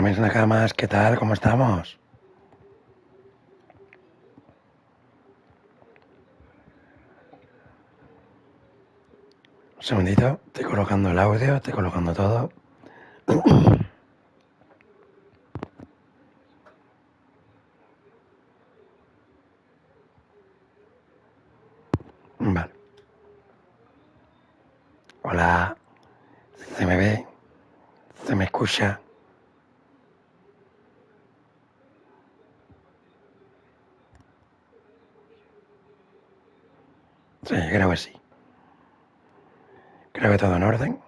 Hola mis nakamas, ¿qué tal? ¿Cómo estamos? Un segundito, estoy colocando el audio, estoy colocando todo. Vale. Hola, ¿se me ve? ¿Se me escucha? Sí, creo que sí. Creo que todo en orden.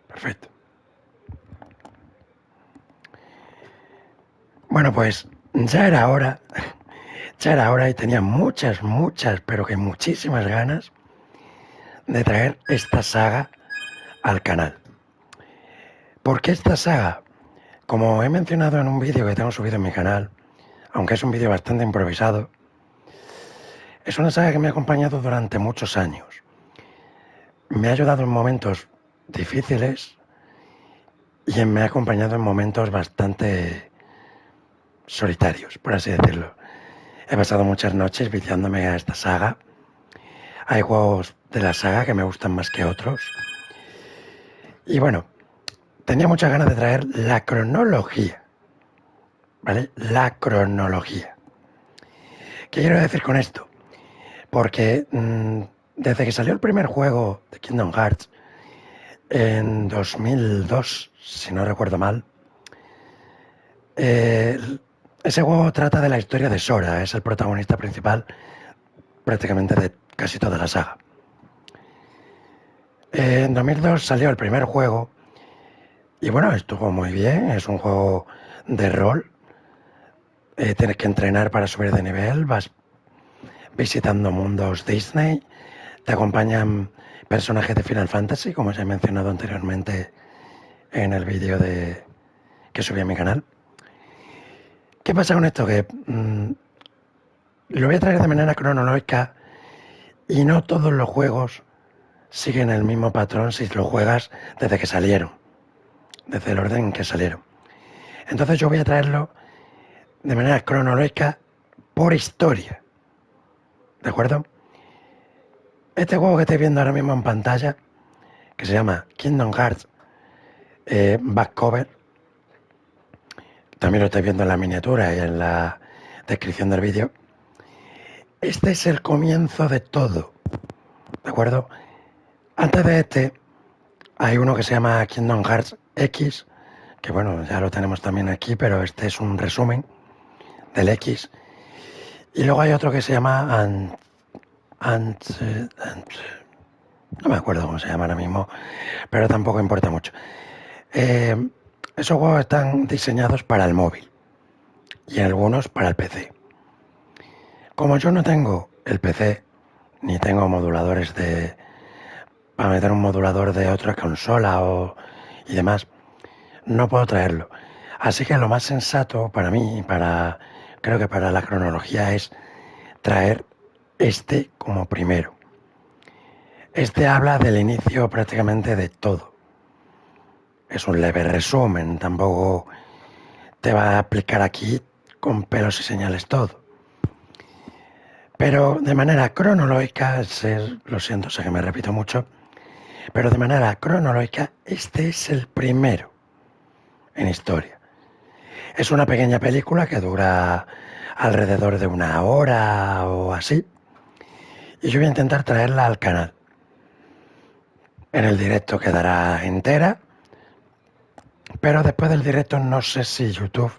Perfecto. Bueno, pues ya era hora y tenía muchas, pero que muchísimas ganas de traer esta saga al canal. ¿Por qué esta saga? Como he mencionado en un vídeo que tengo subido en mi canal, aunque es un vídeo bastante improvisado, es una saga que me ha acompañado durante muchos años. Me ha ayudado en momentos difíciles y me ha acompañado en momentos bastante solitarios, por así decirlo. He pasado muchas noches viciándome a esta saga. Hay juegos de la saga que me gustan más que otros. Y bueno, tenía muchas ganas de traer la cronología, ¿vale? La cronología. ¿Qué quiero decir con esto? Porque desde que salió el primer juego de Kingdom Hearts en 2002, si no recuerdo mal, ese juego trata de la historia de Sora, es el protagonista principal prácticamente de casi toda la saga. En 2002 salió el primer juego y bueno, estuvo muy bien, es un juego de rol, tienes que entrenar para subir de nivel, vas visitando mundos Disney, te acompañan personajes de Final Fantasy, como os he mencionado anteriormente en el vídeo que subí a mi canal. ¿Qué pasa con esto? Que lo voy a traer de manera cronológica y no todos los juegos siguen el mismo patrón si lo juegas desde que salieron, desde el orden en que salieron. Entonces yo voy a traerlo de manera cronológica por historia, ¿de acuerdo? Este juego que estáis viendo ahora mismo en pantalla, que se llama Kingdom Hearts Back Cover, también lo estáis viendo en la miniatura y en la descripción del vídeo. Este es el comienzo de todo, ¿de acuerdo? Antes de este hay uno que se llama Kingdom Hearts X, que bueno, ya lo tenemos también aquí, pero este es un resumen del X. Y luego hay otro que se llama no me acuerdo cómo se llama ahora mismo, pero tampoco importa mucho. Esos juegos están diseñados para el móvil y algunos para el PC. Como yo no tengo el PC, ni tengo moduladores para meter un modulador de otra consola y demás, no puedo traerlo. Así que lo más sensato para mí, creo que para la cronología, es traer este como primero. Este habla del inicio prácticamente de todo. Es un leve resumen, tampoco te va a aplicar aquí con pelos y señales todo. Pero de manera cronológica, lo siento, sé que me repito mucho, pero de manera cronológica, este es el primero en historia. Es una pequeña película que dura alrededor de 1 hora o así, y yo voy a intentar traerla al canal. En el directo quedará entera, pero después del directo no sé si YouTube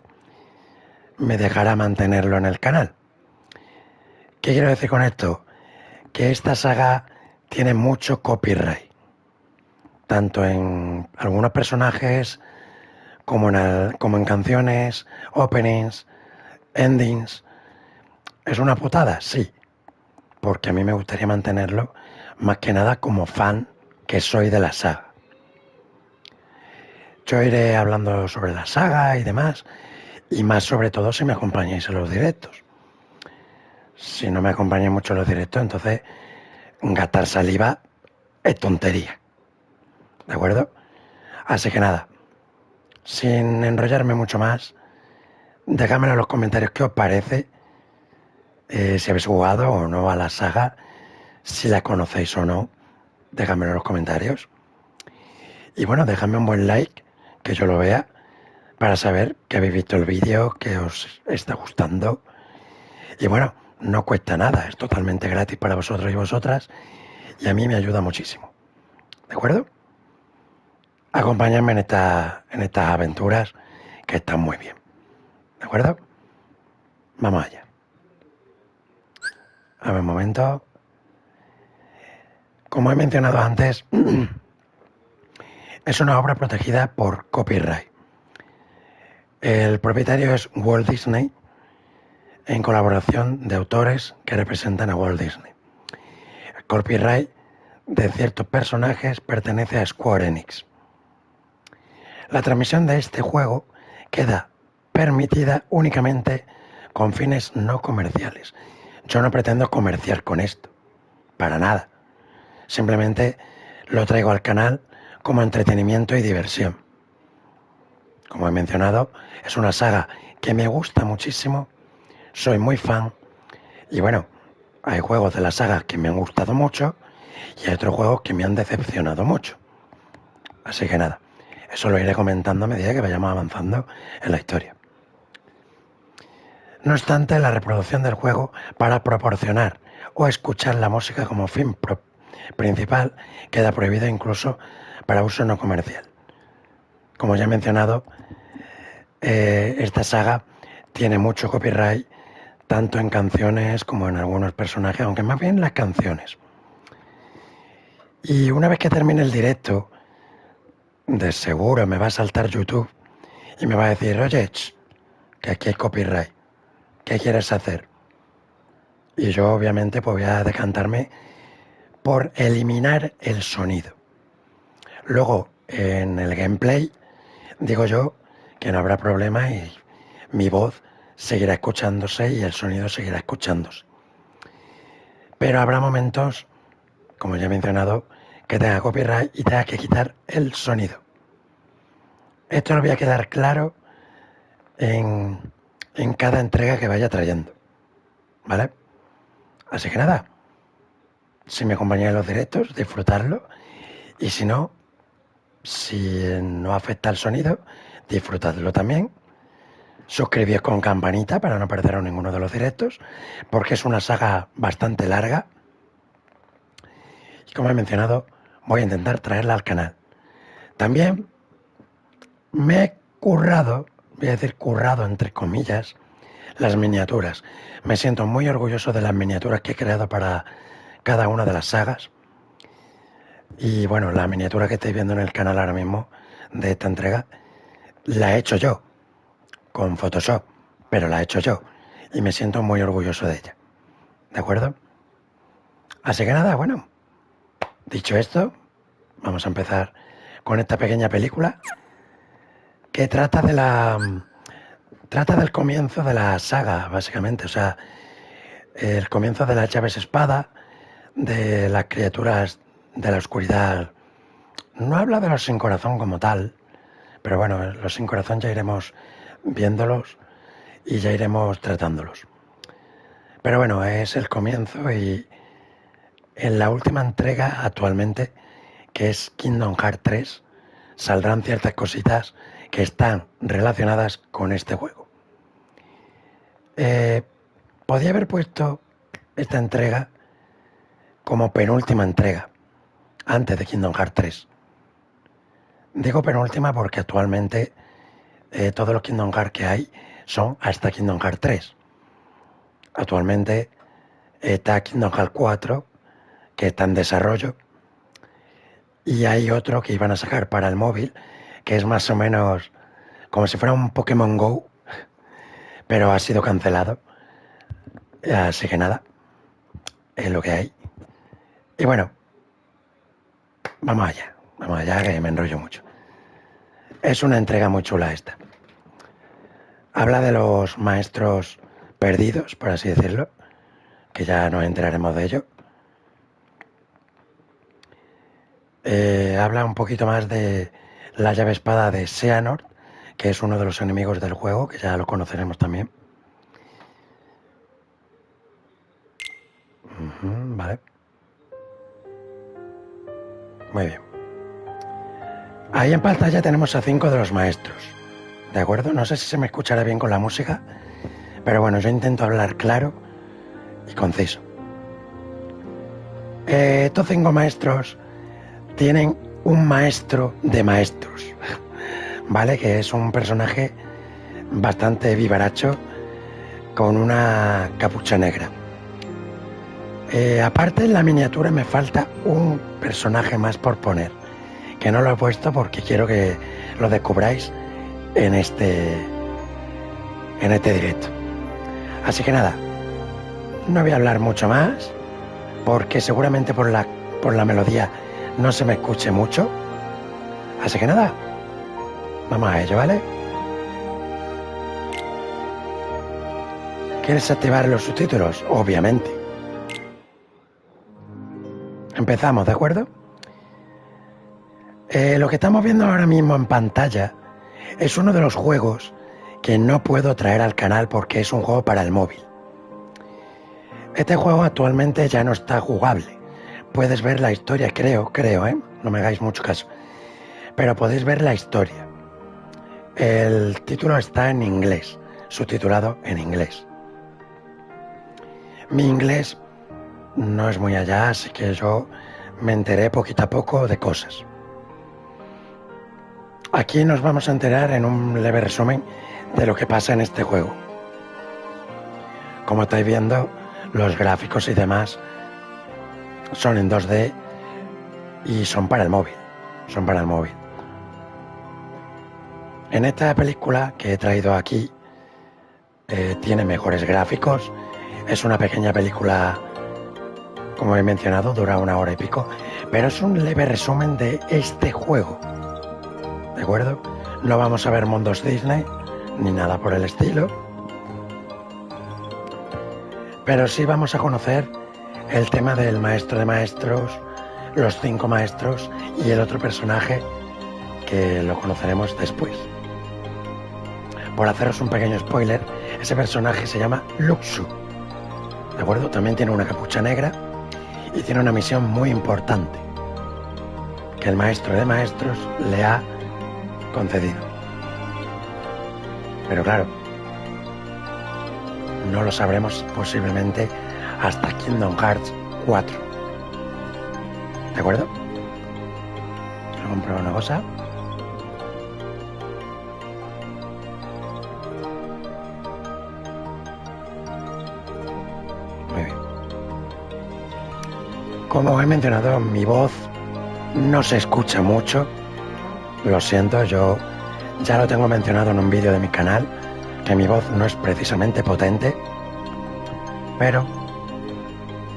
me dejará mantenerlo en el canal. ¿Qué quiero decir con esto? Que esta saga tiene mucho copyright, tanto en algunos personajes como en canciones, openings, endings. ¿Es una putada? Sí, porque a mí me gustaría mantenerlo más que nada como fan que soy de la saga. Yo iré hablando sobre la saga y demás, y más sobre todo si me acompañáis en los directos. Si no me acompañáis mucho en los directos, entonces gastar saliva es tontería, ¿de acuerdo? Así que nada, sin enrollarme mucho más, dejadme en los comentarios qué os parece, si habéis jugado o no a la saga, si la conocéis o no, dejadmelo en los comentarios. Y bueno, dejadme un buen like, que yo lo vea, para saber que habéis visto el vídeo, que os está gustando. Y bueno, no cuesta nada, es totalmente gratis para vosotros y vosotras, y a mí me ayuda muchísimo. ¿De acuerdo? Acompáñenme en estas aventuras que están muy bien. ¿De acuerdo? Vamos allá. A ver, un momento. Como he mencionado antes, es una obra protegida por copyright. El propietario es Walt Disney, en colaboración de autores que representan a Walt Disney. El copyright de ciertos personajes pertenece a Square Enix. La transmisión de este juego queda permitida únicamente con fines no comerciales. Yo no pretendo comerciar con esto, para nada. Simplemente lo traigo al canal como entretenimiento y diversión. Como he mencionado, es una saga que me gusta muchísimo, soy muy fan, y bueno, hay juegos de la saga que me han gustado mucho y hay otros juegos que me han decepcionado mucho. Así que nada, eso lo iré comentando a medida que vayamos avanzando en la historia. No obstante, la reproducción del juego para proporcionar o escuchar la música como fin principal queda prohibida incluso para uso no comercial. Como ya he mencionado, esta saga tiene mucho copyright, tanto en canciones como en algunos personajes, aunque más bien las canciones. Y una vez que termine el directo, de seguro me va a saltar YouTube y me va a decir, oye, que aquí hay copyright, ¿qué quieres hacer? Y yo obviamente pues voy a decantarme por eliminar el sonido. Luego, en el gameplay, digo yo que no habrá problema y mi voz seguirá escuchándose y el sonido seguirá escuchándose. Pero habrá momentos, como ya he mencionado, que tenga copyright y tenga que quitar el sonido. Esto lo voy a quedar claro en cada entrega que vaya trayendo, ¿vale? Así que nada, si me acompañáis en los directos, disfrutarlo, y si no, si no afecta el sonido, disfrutadlo también. Suscribíos con campanita para no perderos ninguno de los directos, porque es una saga bastante larga. Y como he mencionado, voy a intentar traerla al canal. También me he currado, voy a decir currado entre comillas, las miniaturas. Me siento muy orgulloso de las miniaturas que he creado para cada una de las sagas. Y bueno, la miniatura que estáis viendo en el canal ahora mismo de esta entrega, la he hecho yo, con Photoshop, pero la he hecho yo. Y me siento muy orgulloso de ella. ¿De acuerdo? Así que nada, bueno, dicho esto, vamos a empezar con esta pequeña película que trata del comienzo de la saga, básicamente. O sea, el comienzo de las llaves espada, de las criaturas de la oscuridad. No habla de los sin corazón como tal, pero bueno, los sin corazón ya iremos viéndolos y ya iremos tratándolos. Pero bueno, es el comienzo y en la última entrega actualmente, que es Kingdom Hearts 3, saldrán ciertas cositas que están relacionadas con este juego. Podía haber puesto esta entrega como penúltima entrega, antes de Kingdom Hearts 3. Digo penúltima porque actualmente todos los Kingdom Hearts que hay son hasta Kingdom Hearts 3. Actualmente está Kingdom Hearts 4, que está en desarrollo, y hay otro que iban a sacar para el móvil, que es más o menos como si fuera un Pokémon Go, pero ha sido cancelado. Así que nada, es lo que hay. Y bueno, vamos allá que me enrollo mucho. Es una entrega muy chula esta. Habla de los maestros perdidos, por así decirlo, que ya nos enteraremos de ello. Habla un poquito más de la llave espada de Xehanort, que es uno de los enemigos del juego, que ya lo conoceremos también. Vale. Muy bien. Ahí en pantalla tenemos a 5 de los maestros. ¿De acuerdo? No sé si se me escuchará bien con la música, pero bueno, yo intento hablar claro y conciso. Estos 5 maestros tienen un maestro de maestros, ¿vale? Que es un personaje bastante vivaracho con una capucha negra. Aparte en la miniatura me falta un personaje más por poner, que no lo he puesto porque quiero que lo descubráis en este directo. Así que nada, no voy a hablar mucho más porque seguramente por la melodía no se me escuche mucho. Así que nada, vamos a ello, ¿vale? ¿Quieres activar los subtítulos? Obviamente. Empezamos, ¿de acuerdo? Lo que estamos viendo ahora mismo en pantalla es uno de los juegos que no puedo traer al canal porque es un juego para el móvil. Este juego actualmente ya no está jugable. Puedes ver la historia, creo, no me hagáis mucho caso. Pero podéis ver la historia. El título está en inglés, subtitulado en inglés. Mi inglés no es muy allá, así que yo me enteré poquito a poco de cosas. Aquí nos vamos a enterar en un leve resumen de lo que pasa en este juego. Como estáis viendo, los gráficos y demás son en 2D y son para el móvil. En esta película que he traído aquí, tiene mejores gráficos. Es una pequeña película, como he mencionado, dura 1 hora y pico, pero es un leve resumen de este juego. ¿De acuerdo? No vamos a ver mundos Disney ni nada por el estilo, pero sí vamos a conocer el tema del maestro de maestros, los 5 maestros y el otro personaje que lo conoceremos después. Por haceros un pequeño spoiler, ese personaje se llama Luxu, ¿de acuerdo? También tiene una capucha negra y tiene una misión muy importante que el maestro de maestros le ha concedido. Pero claro, no lo sabremos posiblemente hasta Kingdom Hearts 4. ¿De acuerdo? Quiero comprobar una cosa. Muy bien. Como he mencionado, mi voz no se escucha mucho. Lo siento, yo ya lo tengo mencionado en un vídeo de mi canal, que mi voz no es precisamente potente, pero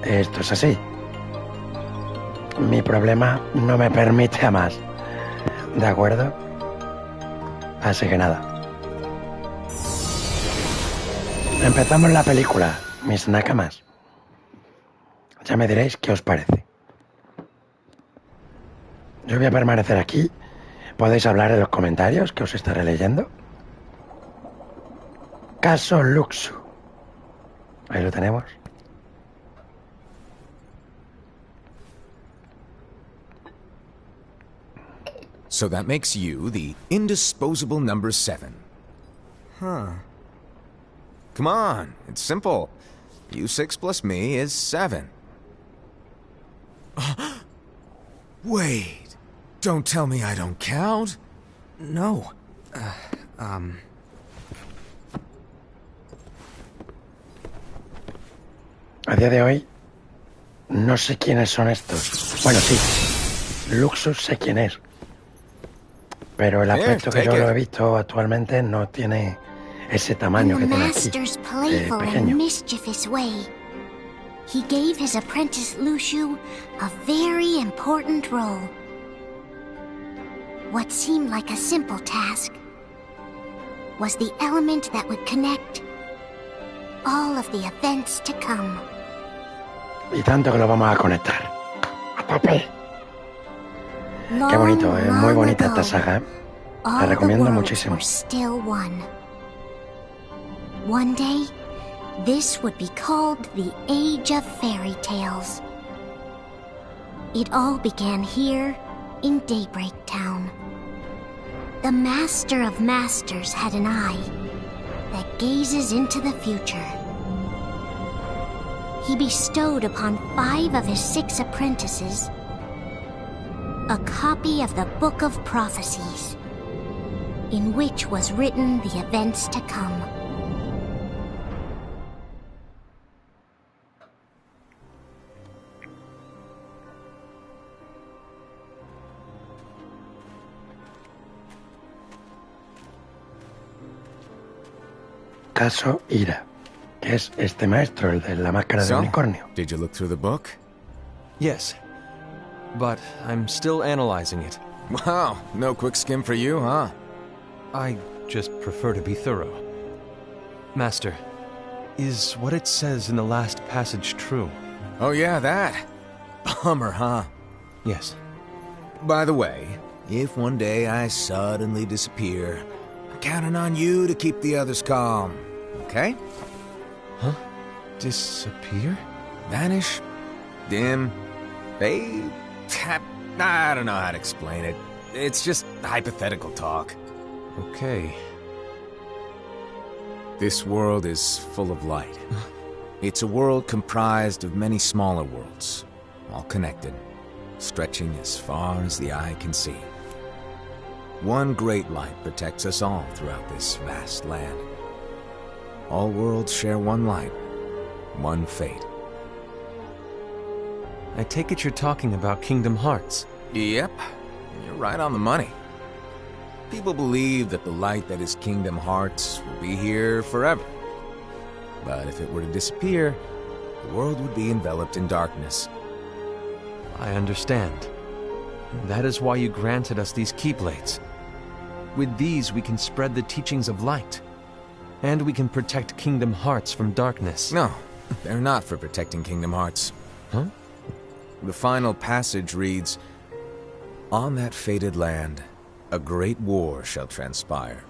esto es así. Mi problema no me permite a más, ¿de acuerdo? Así que nada. Empezamos la película, mis nakamas. Ya me diréis qué os parece. Yo voy a permanecer aquí. Podéis hablar en los comentarios que os estaré leyendo. Caso Luxu. Ahí lo tenemos. So that makes you the indisposable number 7. Huh. Come on, it's simple. You 6 plus me is 7. Wait. Don't tell me I don't count. No. A día de hoy, no sé quiénes son estos. Bueno, sí, Luxus sé quién es. Pero el aspecto que yo lo he visto actualmente no tiene ese tamaño que tiene aquí, pequeño. He gave his apprentice Luxu a very important role. What seemed like a simple task was the element that would connect all of the events to come. Y tanto que lo vamos a conectar. A tope. Qué bonito, muy bonita esta saga. La recomiendo muchísimo. One day, this would be called the Age of Fairy Tales. It all began here in Daybreak Town. The Master of Masters had an eye that gazes into the future. He bestowed upon 5 of his 6 apprentices a copy of the Book of Prophecies, in which was written the events to come. Caso Ira, que es este maestro, el de la máscara de unicornio. Did you look through the book? Yes, but I'm still analyzing it. Wow, no quick skim for you, huh? I just prefer to be thorough. Master, is what it says in the last passage true? Oh yeah, that. Bummer, huh? Yes. By the way, if one day I suddenly disappear, I'm counting on you to keep the others calm, okay? Huh? Disappear? Vanish? Dim? Fade? I don't know how to explain it. It's just hypothetical talk. Okay. This world is full of light. It's a world comprised of many smaller worlds, all connected, stretching as far as the eye can see. One great light protects us all throughout this vast land. All worlds share one light, one fate. I take it you're talking about Kingdom Hearts. Yep, you're right on the money. People believe that the light that is Kingdom Hearts will be here forever. But if it were to disappear, the world would be enveloped in darkness. I understand. That is why you granted us these Keyblades. With these, we can spread the teachings of light. And we can protect Kingdom Hearts from darkness. No, they're not for protecting Kingdom Hearts. Huh? The final passage reads, "On that fated land, a great war shall transpire.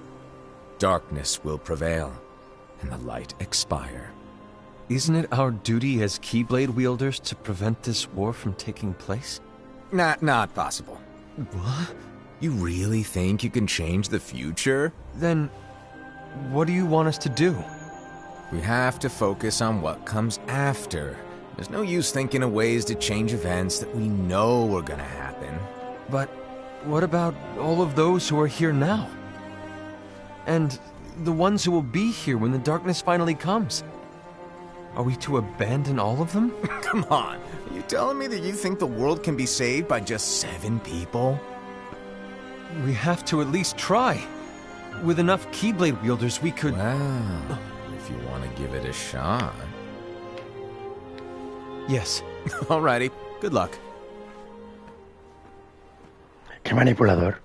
Darkness will prevail, and the light expire." Isn't it our duty as Keyblade wielders to prevent this war from taking place? Not possible. What? You really think you can change the future? Then, what do you want us to do? We have to focus on what comes after. There's no use thinking of ways to change events that we know are gonna happen. But what about all of those who are here now? And the ones who will be here when the darkness finally comes? Are we to abandon all of them? Come on, are you telling me that you think the world can be saved by just 7 people? We have to at least try. With enough Keyblade wielders, we could... Well, if you want to give it a shot. Yes. Alrighty, good luck. Qué manipulador.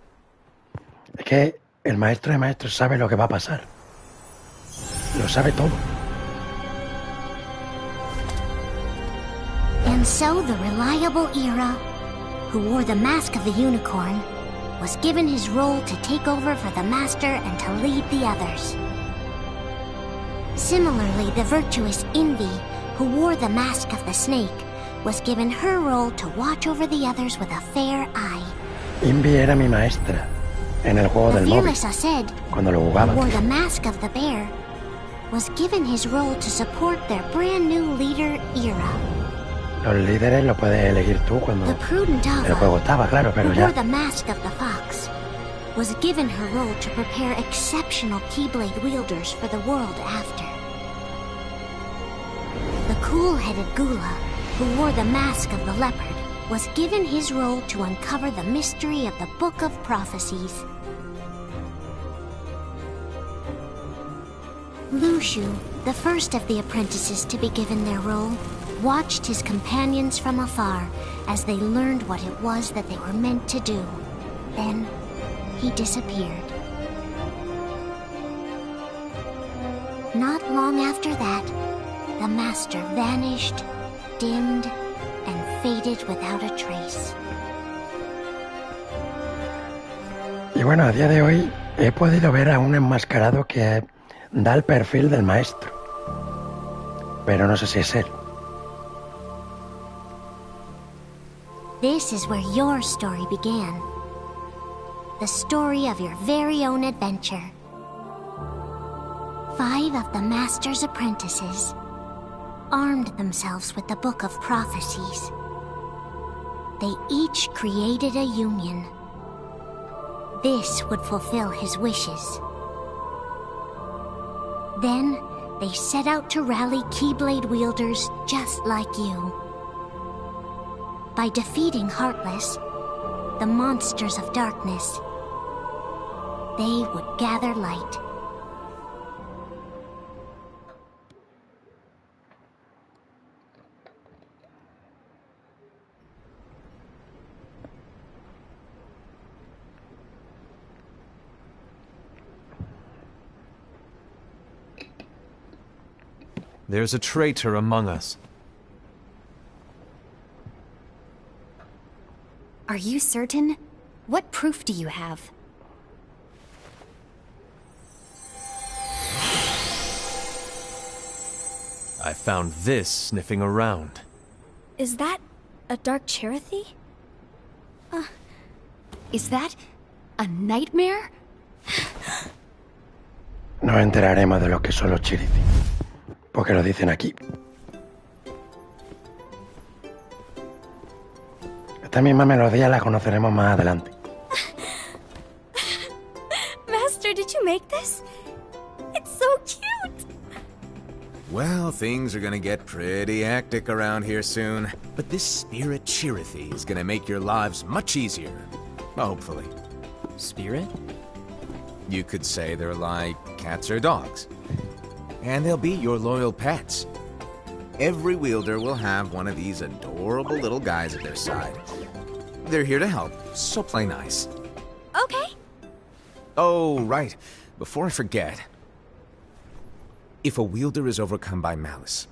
Es que el maestro de maestros sabe lo que va a pasar. Lo sabe todo. And so the reliable Ira, who wore the mask of the unicorn, was given his role to take over for the master and to lead the others. Similarly, the virtuous Envy, who wore the mask of the snake, was given her role to watch over the others with a fair eye. Envy era mi maestra en el juego The del móvil, fearless Aced, cuando lo who jugaba. wore the mask of the bear, was given his role to support their brand new leader, Ira. Los líderes los puedes elegir tú cuando The prudent el juego Ava, estaba, claro, pero who ya. wore the mask of the fox, was given her role to prepare exceptional Keyblade wielders for the world after. The cool-headed Gula, who wore the mask of the leopard, was given his role to uncover the mystery of the Book of Prophecies. Lushu, the first of the apprentices to be given their role, watched his companions from afar as they learned what it was that they were meant to do. Then, he disappeared. Not long after that, the master vanished, dimmed, and faded without a trace. Y bueno, a día de hoy he podido ver a un enmascarado que da el perfil del maestro. Pero no sé si es él. This is where your story began. The story of your very own adventure. 5 of the Master's apprentices armed themselves with the Book of Prophecies. They each created a union. This would fulfill his wishes. Then, they set out to rally Keyblade wielders just like you. By defeating Heartless, the monsters of darkness, they would gather light. There's a traitor among us. Are you certain? What proof do you have? I found this sniffing around. Is that a dark Cherothy? Is that a nightmare? Nos enteraremos de lo que son los Cherothy, porque lo dicen aquí. Esta misma melodía la conoceremos más adelante. Master, did you make this? It's so cute! Well, things are gonna get pretty hectic around here soon. But this spirit Cherothy is gonna make your lives much easier. Hopefully. Spirit? You could say they're like cats or dogs. And they'll be your loyal pets. Every wielder will have one of these adorable little guys at their side. They're here to help, so play nice. Okay. Oh, right. Before I forget. If a wielder is overcome by malice,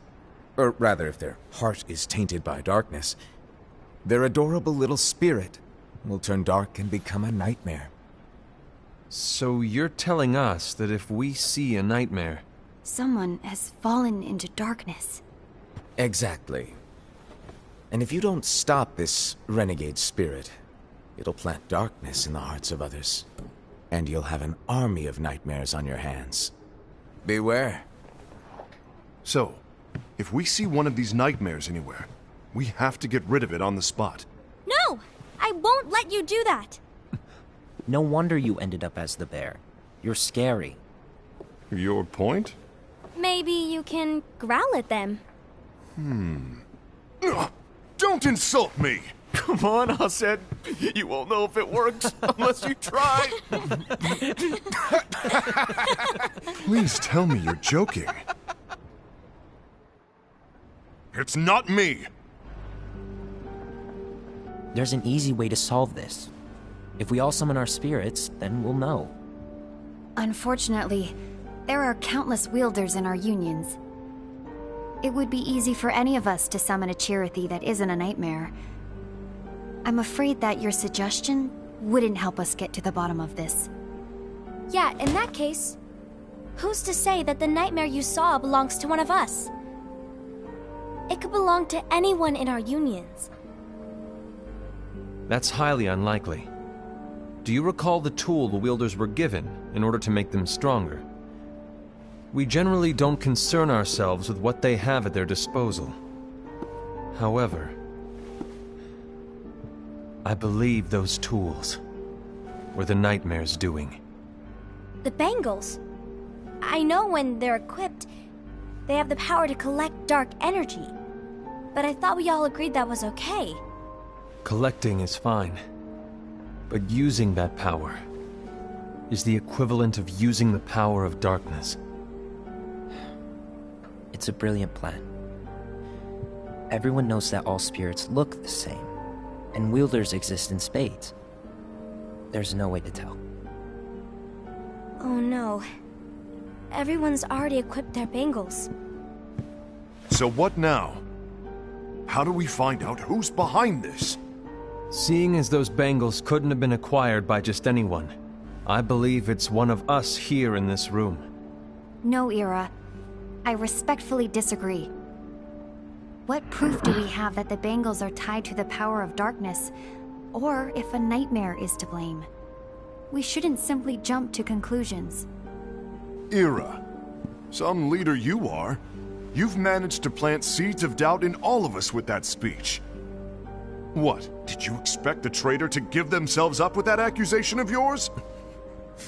or rather if their heart is tainted by darkness, their adorable little spirit will turn dark and become a nightmare. So you're telling us that if we see a nightmare... Someone has fallen into darkness. Exactly. And if you don't stop this renegade spirit, it'll plant darkness in the hearts of others. And you'll have an army of nightmares on your hands. Beware. So, if we see one of these nightmares anywhere, we have to get rid of it on the spot. No! I won't let you do that! No wonder you ended up as the bear. You're scary. Your point? Maybe you can growl at them. Ugh, don't insult me! Come on, Hassan. You won't know if it works unless you try. Please tell me you're joking. It's not me! There's an easy way to solve this. If we all summon our spirits, then we'll know. Unfortunately, there are countless wielders in our unions. It would be easy for any of us to summon a Cherothy that isn't a nightmare. I'm afraid that your suggestion wouldn't help us get to the bottom of this. Yeah, in that case, who's to say that the nightmare you saw belongs to one of us? It could belong to anyone in our unions. That's highly unlikely. Do you recall the tool the wielders were given in order to make them stronger? We generally don't concern ourselves with what they have at their disposal. However, I believe those tools were the nightmare's doing. The bangles. I know when they're equipped, they have the power to collect dark energy. But I thought we all agreed that was okay. Collecting is fine, but using that power is the equivalent of using the power of darkness. It's a brilliant plan. Everyone knows that all spirits look the same, and wielders exist in spades. There's no way to tell. Oh no. Everyone's already equipped their bangles. So what now? How do we find out who's behind this? Seeing as those bangles couldn't have been acquired by just anyone, I believe it's one of us here in this room. No, Ira. I respectfully disagree. What proof do we have that the bangles are tied to the power of darkness, or if a nightmare is to blame? We shouldn't simply jump to conclusions. Ira, some leader you are. You've managed to plant seeds of doubt in all of us with that speech. What, did you expect the traitor to give themselves up with that accusation of yours?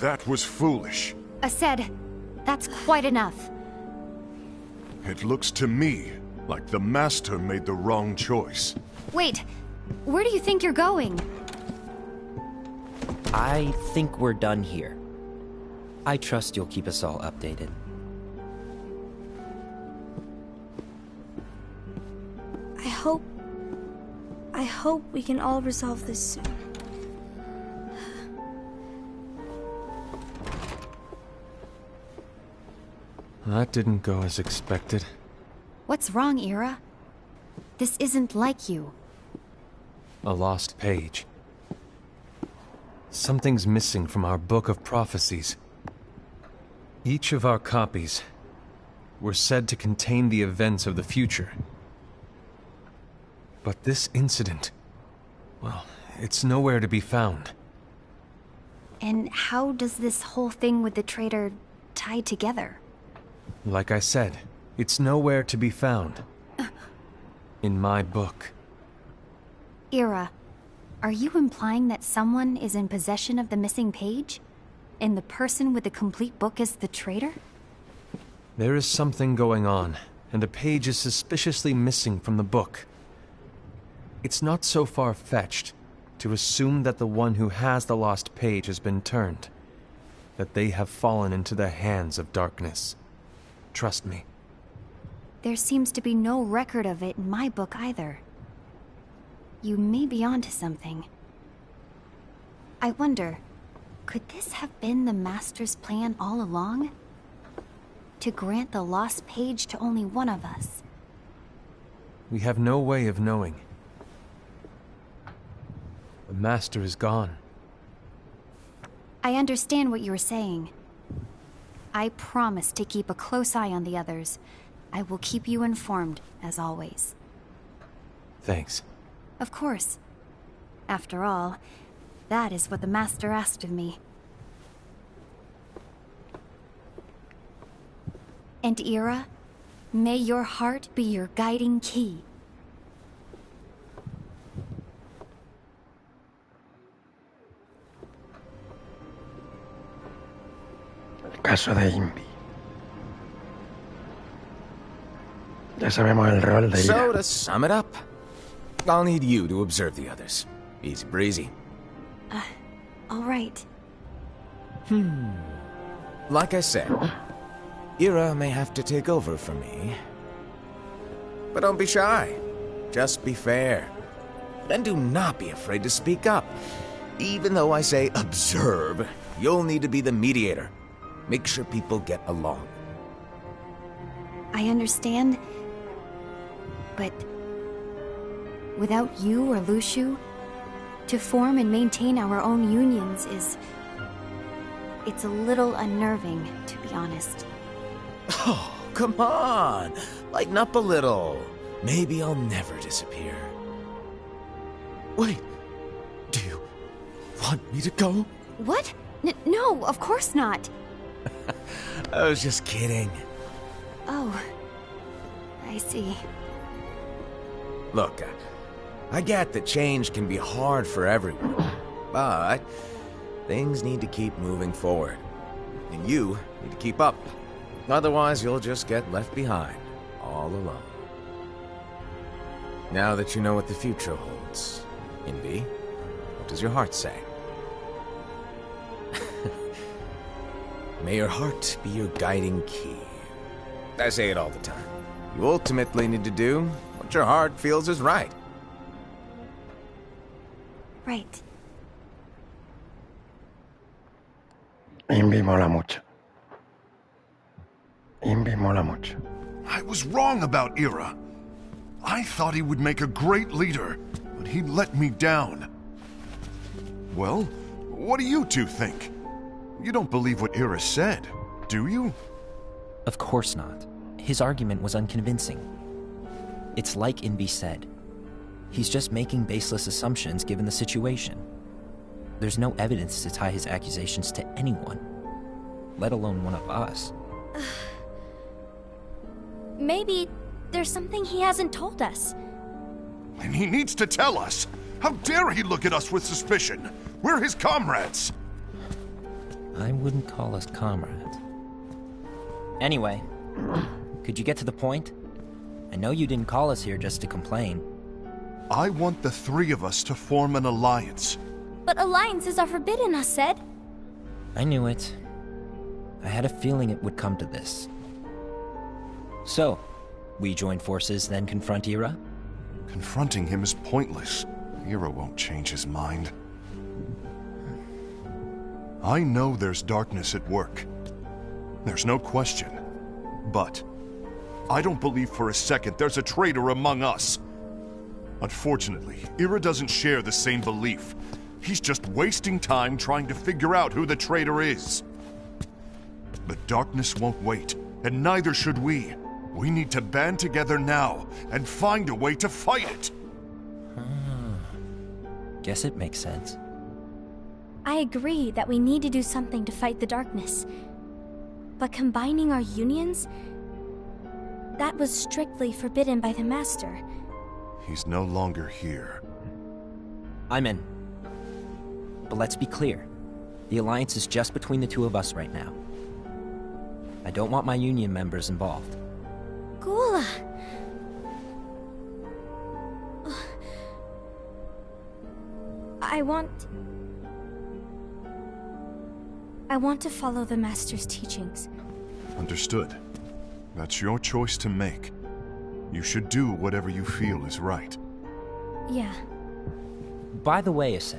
That was foolish. Aced, that's quite enough. It looks to me like the Master made the wrong choice. Wait, where do you think you're going? I think we're done here. I trust you'll keep us all updated. I hope we can all resolve this soon. That didn't go as expected. What's wrong, Ira? This isn't like you. A lost page. Something's missing from our book of prophecies. Each of our copies were said to contain the events of the future. But this incident, well, it's nowhere to be found. And how does this whole thing with the traitor tie together? Like I said, it's nowhere to be found. In my book. Ira, are you implying that someone is in possession of the missing page? And the person with the complete book is the traitor? There is something going on, and the page is suspiciously missing from the book. It's not so far-fetched to assume that the one who has the lost page has been turned, that they have fallen into the hands of darkness. Trust me. There seems to be no record of it in my book either. You may be onto something. I wonder, could this have been the Master's plan all along? To grant the lost page to only one of us? We have no way of knowing. The Master is gone. I understand what you're saying. I promise to keep a close eye on the others. I will keep you informed, as always. Thanks. Of course. After all, that is what the Master asked of me. And Ira, may your heart be your guiding key. El caso de Invi. Ya sabemos el rol de Ira. So, to sum it up, I'll need you to observe the others. Easy breezy. All right. Like I said, Ira may have to take over for me. But don't be shy. Just be fair. And do not be afraid to speak up. Even though I say observe, you'll need to be the mediator. Make sure people get along. I understand. But without you or Luciu, to form and maintain our own unions it's a little unnerving, to be honest. Oh, come on. Lighten up a little. Maybe I'll never disappear. Wait. Do you want me to go? What? No, of course not. I was just kidding. Oh, I see. Look, I get that change can be hard for everyone, but things need to keep moving forward. And you need to keep up. Otherwise, you'll just get left behind, all alone. Now that you know what the future holds, Invi, what does your heart say? May your heart be your guiding key. I say it all the time. You ultimately need to do what your heart feels is right. Right. Invi mola mucho. Invi mola mucho. I was wrong about Ira. I thought he would make a great leader, but he let me down. Well, what do you two think? You don't believe what Ira said, do you? Of course not. His argument was unconvincing. It's like Invi said. He's just making baseless assumptions given the situation. There's no evidence to tie his accusations to anyone, let alone one of us. Maybe there's something he hasn't told us. And he needs to tell us! How dare he look at us with suspicion? We're his comrades! I wouldn't call us comrades. Anyway, could you get to the point? I know you didn't call us here just to complain. I want the three of us to form an alliance. But alliances are forbidden, us said. I knew it. I had a feeling it would come to this. So, we join forces, then confront Ira? Confronting him is pointless. Ira won't change his mind. I know there's darkness at work. There's no question. But I don't believe for a second there's a traitor among us. Unfortunately, Ira doesn't share the same belief. He's just wasting time trying to figure out who the traitor is. The darkness won't wait, and neither should we. We need to band together now and find a way to fight it. Guess it makes sense. I agree that we need to do something to fight the darkness. But combining our unions? That was strictly forbidden by the Master. He's no longer here. I'm in. But let's be clear. The alliance is just between the two of us right now. I don't want my union members involved. Gula! I want to follow the Master's teachings. Understood. That's your choice to make. You should do whatever you feel is right. Yeah. By the way, Ased,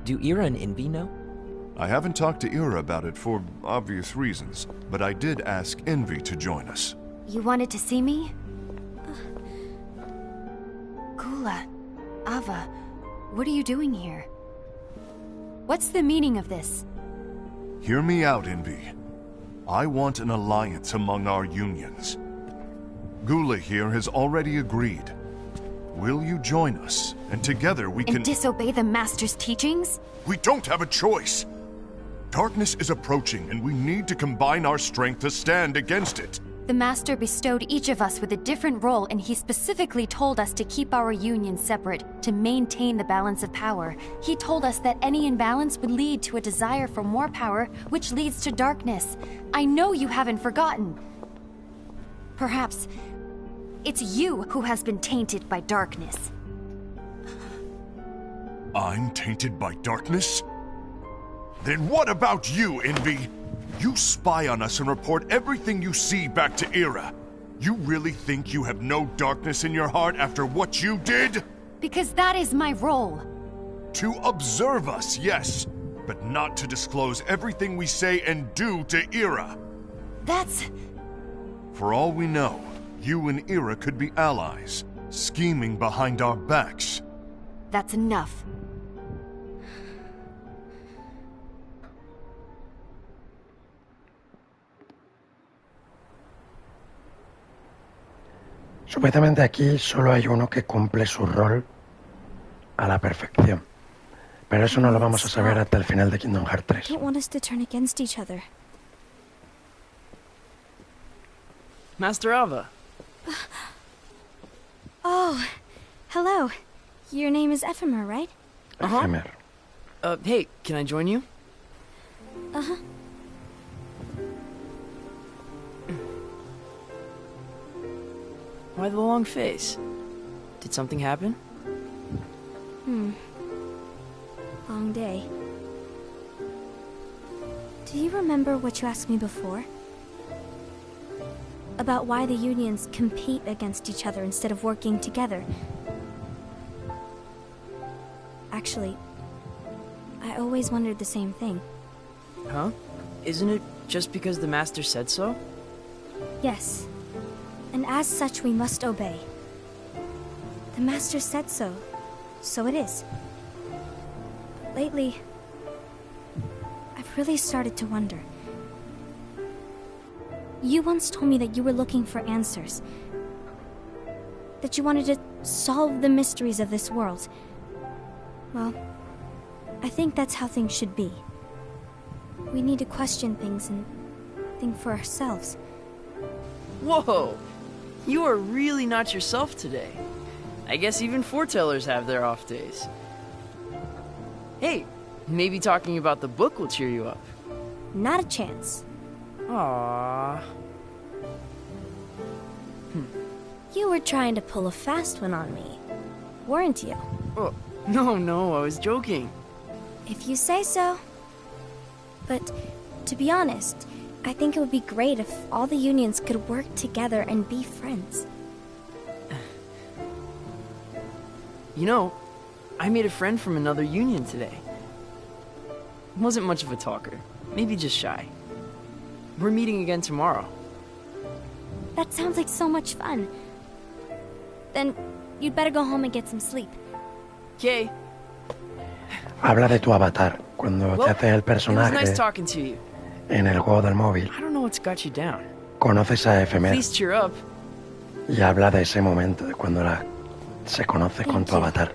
do Ira and Invi know? I haven't talked to Ira about it for obvious reasons, but I did ask Envy to join us. You wanted to see me? Gula, Ava, what are you doing here? What's the meaning of this? Hear me out, Envy. I want an alliance among our unions. Gula here has already agreed. Will you join us? And together we can... And disobey the Master's teachings? We don't have a choice! Darkness is approaching, and we need to combine our strength to stand against it. The Master bestowed each of us with a different role, and he specifically told us to keep our union separate, to maintain the balance of power. He told us that any imbalance would lead to a desire for more power, which leads to darkness. I know you haven't forgotten. Perhaps it's you who has been tainted by darkness. I'm tainted by darkness? Then what about you, Envy? You spy on us and report everything you see back to Ira. You really think you have no darkness in your heart after what you did? Because that is my role. To observe us, yes, but not to disclose everything we say and do to Ira. That's... For all we know, you and Ira could be allies, scheming behind our backs. That's enough. Supuestamente aquí solo hay uno que cumple su rol a la perfección. Pero eso no lo vamos a saber hasta el final de Kingdom Hearts 3. I don't want us to turn against each other. Master Ava. Oh, hello. Your name is Ephemer, right? Ephemer. Hey, can I join you? Uh-huh. Why the long face? Did something happen? Long day. Do you remember what you asked me before? About why the unions compete against each other instead of working together. Actually, I always wondered the same thing. Huh? Isn't it just because the Master said so? Yes. And as such, we must obey. The Master said so, so it is. Lately, I've I've really started to wonder. You once told me that you were looking for answers. That you wanted to solve the mysteries of this world. Well, I think that's how things should be. We need to question things and think for ourselves. Whoa! You are really not yourself today. I guess even foretellers have their off days. Hey, maybe talking about the book will cheer you up. Not a chance. Aww. You were trying to pull a fast one on me, weren't you? Oh, no, I was joking. If you say so. But, to be honest, I think it would be great if all the unions could work together and be friends. You know, I made a friend from another union today. Wasn't much of a talker, maybe just shy. We're meeting again tomorrow. That sounds like so much fun. Then, you'd better go home and get some sleep. Okay. Habla de tu avatar, cuando te haces el It was personaje nice talking to you. en el juego del móvil. I don't know what's got you down. Conoces a Efemer Please cheer up. y habla de ese momento, de cuando se conoce con tu avatar.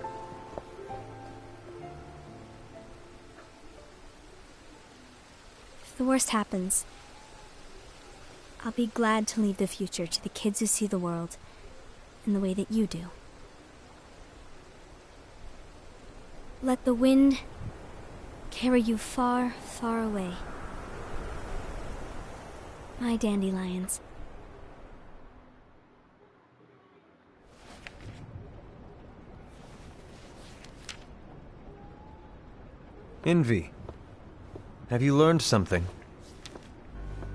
If the worst happens, I'll be glad to leave the future to the kids who see the world in the way that you do. Let the wind carry you far, far away. My dandelions. Envy. Have you learned something?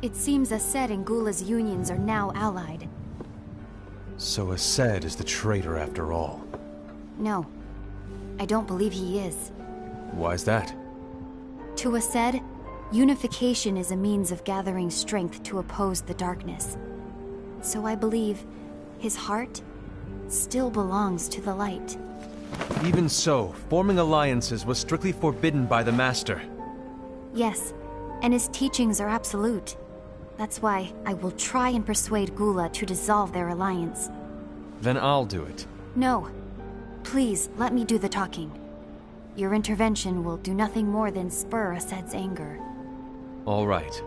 It seems Ased and Gula's unions are now allied. So Ased is the traitor after all. No, I don't believe he is. Why's that? To Ased, unification is a means of gathering strength to oppose the darkness. So I believe his heart still belongs to the light. Even so, forming alliances was strictly forbidden by the Master. Yes, and his teachings are absolute. That's why I will try and persuade Gula to dissolve their alliance. Then I'll do it. No. Please, let me do the talking. Your intervention will do nothing more than spur Ased's anger. All right.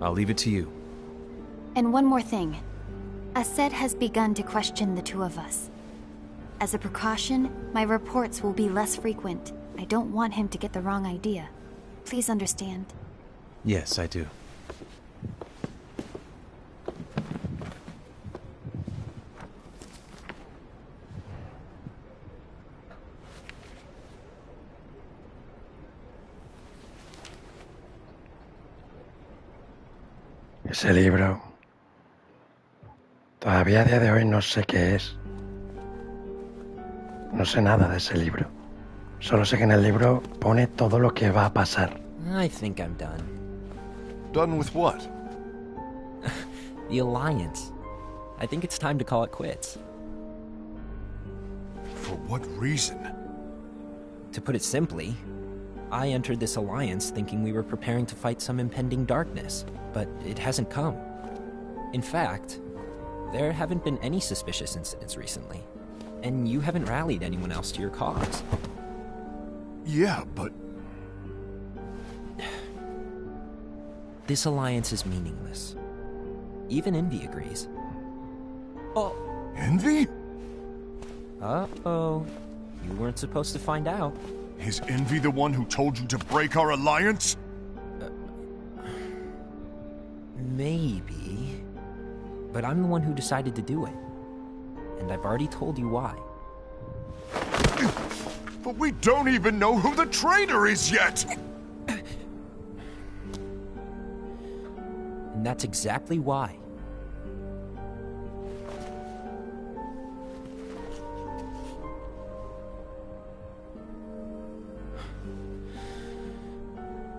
I'll leave it to you. And one more thing. Ased has begun to question the two of us. As a precaution, my reports will be less frequent. I don't want him to get the wrong idea. Please understand. Yes, I do. Ese libro, todavía a día de hoy no sé qué es. No sé nada de ese libro. Solo sé que en el libro pone todo lo que va a pasar. I think I'm done. Done with what? The Alliance. I think it's time to call it quits. For what reason? To put it simply, I entered this alliance thinking we were preparing to fight some impending darkness, but it hasn't come. In fact, there haven't been any suspicious incidents recently, and you haven't rallied anyone else to your cause. Yeah, but... This alliance is meaningless. Even Envy agrees. Oh. Envy? Uh-oh. You weren't supposed to find out. Is Envy the one who told you to break our alliance? Maybe. But I'm the one who decided to do it. And I've already told you why. But we don't even know who the traitor is yet! And that's exactly why.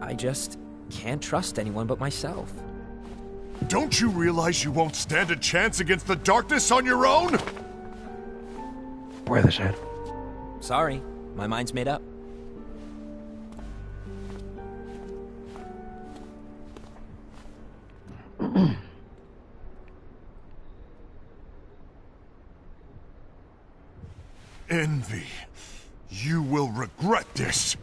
I just can't trust anyone but myself. Don't you realize you won't stand a chance against the darkness on your own? Puede ser. Sorry, my mind's made up. envy. You will regret this.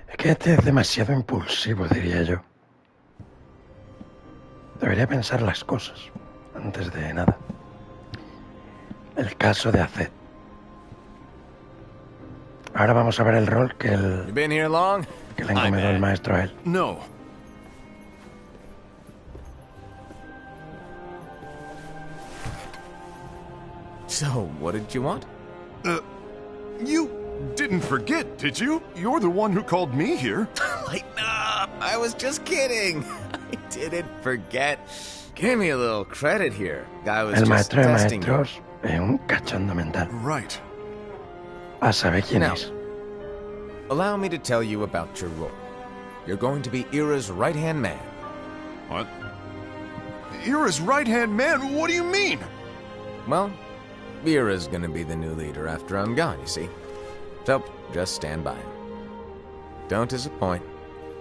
Es que este es demasiado impulsivo, diría yo. Debería pensar las cosas antes de nada. El caso de Azed. Ahora vamos a ver el rol que You been here long? le encomendó el maestro a él. No. So, what did you want? You didn't forget, did you? You're the one who called me here. Lighten up! I was just kidding. I didn't forget. Give me a little credit here. Guy was El just maestro de testing you. maestros es un cachondo mental. Right. A saber quién Now, es. allow me to tell you about your role. You're going to be Ira's right-hand man. What? You're his right-hand man? What do you mean? Well, Ira's gonna be the new leader after I'm gone, you see. So, just stand by. Don't disappoint.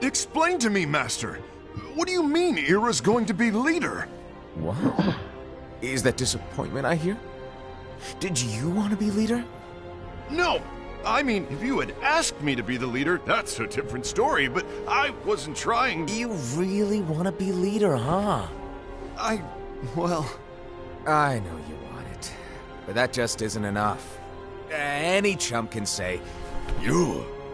Explain to me, Master. What do you mean Ira's going to be leader? What? Is that disappointment I hear? Did you want to be leader? No! I mean, if you had asked me to be the leader, that's a different story, but I wasn't trying... You really want to be leader, huh? Well... I know you want it, but that just isn't enough. Any chump can say,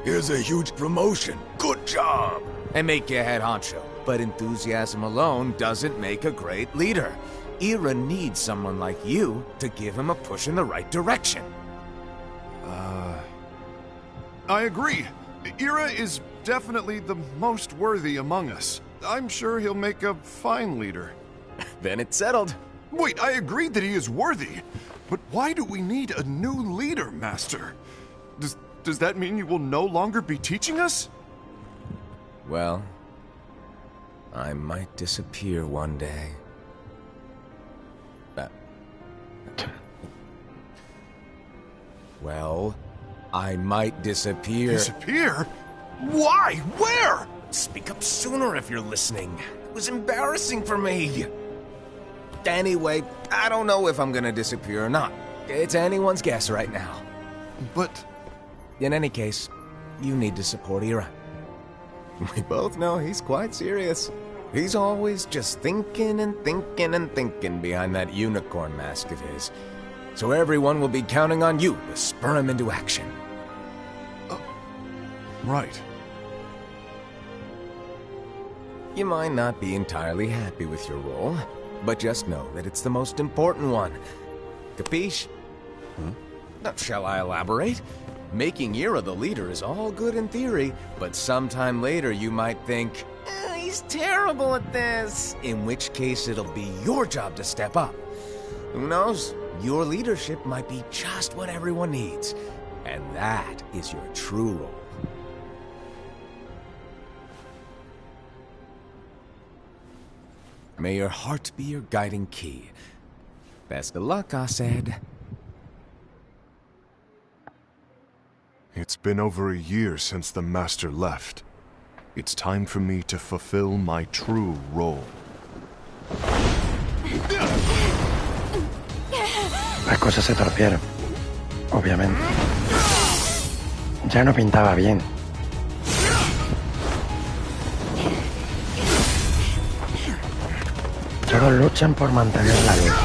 here's a huge promotion, good job, and make you head honcho. But enthusiasm alone doesn't make a great leader. Ira needs someone like you to give him a push in the right direction. I agree. Ira is definitely the most worthy among us. I'm sure he'll make a fine leader. Then it's settled. Wait, I agreed that he is worthy. But why do we need a new leader, Master? Does that mean you will no longer be teaching us? Well, I might disappear one day. Well, I might disappear. Disappear? Why? Where? Speak up sooner if you're listening. It was embarrassing for me. Anyway, I don't know if I'm gonna disappear or not. It's anyone's guess right now. But... In any case, you need to support Ira. We both know he's quite serious. He's always just thinking and thinking and thinking behind that unicorn mask of his. So everyone will be counting on you to spur him into action. Right. You might not be entirely happy with your role, but just know that it's the most important one. Capiche? Now, shall I elaborate? Making Ira the leader is all good in theory, but sometime later you might think, he's terrible at this, in which case it'll be your job to step up. Who knows? Your leadership might be just what everyone needs, and that is your true role. May your heart be your guiding key. Best of luck, Azed. It's been over a year since the Master left. It's time for me to fulfill my true role. Las cosas se torcieron, obviamente. Ya no pintaba bien. Todos luchan por mantener la luz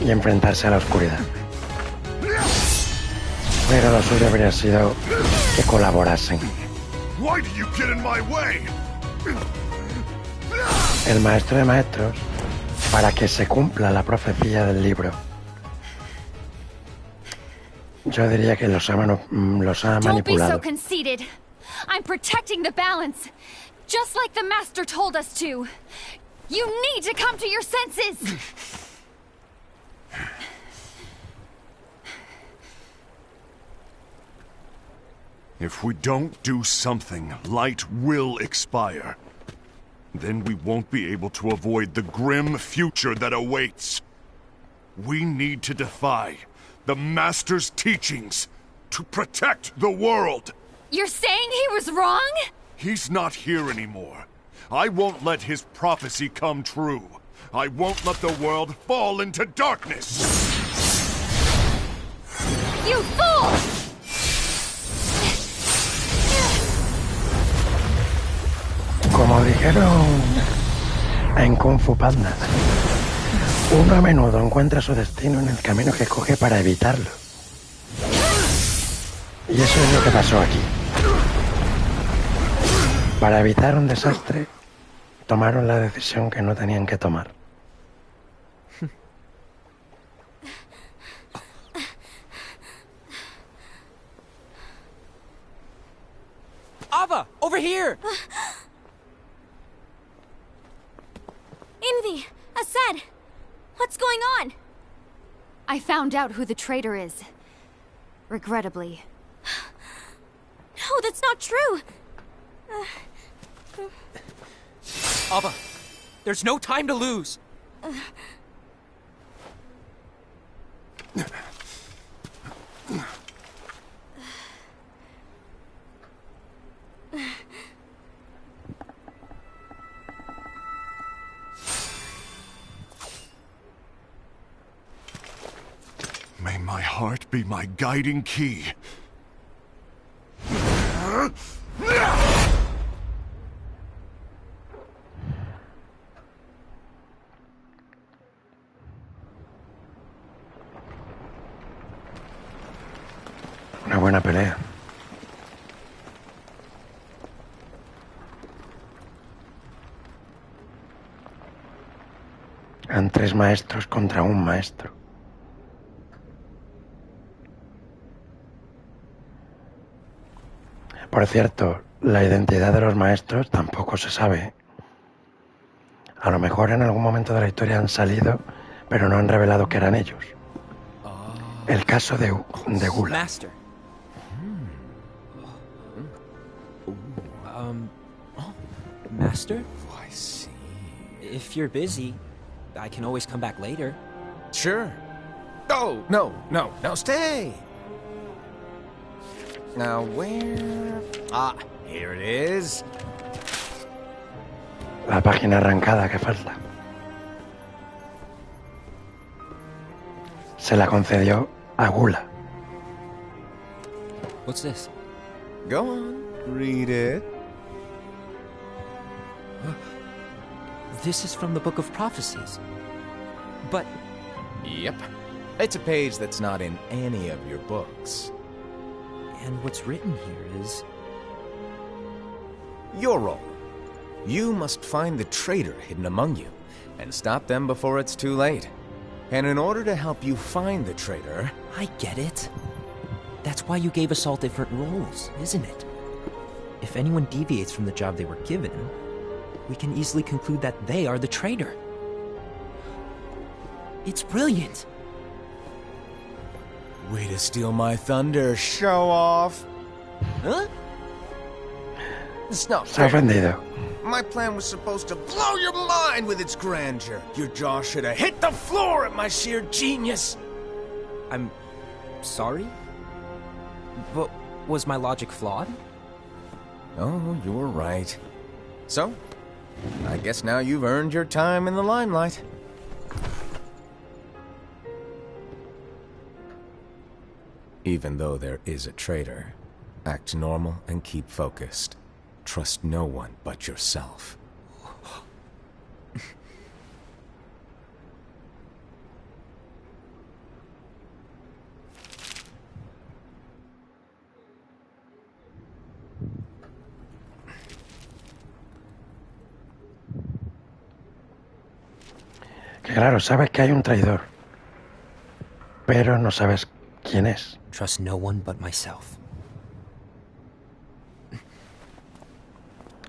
y enfrentarse a la oscuridad. Pero lo suyo habría sido que colaborasen. Why do you get in my way? El maestro de maestros, para que se cumpla la profecía del libro. Yo diría que los ha Don't be so manipulado. conceited. I'm protecting the balance, just like the master told us to. You need to come to your senses. If we don't do something, light will expire. Then we won't be able to avoid the grim future that awaits. We need to defy the Master's teachings to protect the world. You're saying he was wrong? He's not here anymore. I won't let his prophecy come true. I won't let the world fall into darkness! You fool! Como dijeron en Kung Fu Panda, uno a menudo encuentra su destino en el camino que escoge para evitarlo. Y eso es lo que pasó aquí. Para evitar un desastre, tomaron la decisión que no tenían que tomar. Ava, over here! Envy! Asad! What's going on? I found out who the traitor is. Regrettably. No, that's not true! Ava, there's no time to lose! May my heart be my guiding key. Una buena pelea. Eran 3 maestros contra un maestro. Por cierto, la identidad de los maestros tampoco se sabe. A lo mejor en algún momento de la historia han salido, pero no han revelado que eran ellos. El caso de Gula. Master. Master? I see. If you're busy, I can always come back later. Sure. Oh, no, stay! Now, where... Ah, here it is. La página arrancada que falta. Se la concedió a Gula. What's this? Go on, read it. This is from the Book of Prophecies. But Yep. It's a page that's not in any of your books. and what's written here is... Your role. You must find the traitor hidden among you, and stop them before it's too late. And in order to help you find the traitor... I get it. That's why you gave us all different roles, isn't it? If anyone deviates from the job they were given, we can easily conclude that they are the traitor. It's brilliant. Way to steal my thunder, show off! Huh? It's not Se ha fair. ofendido. My plan was supposed to blow your mind with its grandeur. Your jaw should have hit the floor at my sheer genius. I'm sorry? But was my logic flawed? Oh, you're right. So, I guess now you've earned your time in the limelight. Even though there is a traitor, act normal and keep focused. Trust no one but yourself. Que claro, sabes que hay un traidor, pero no sabes quién es. Trust no one but myself.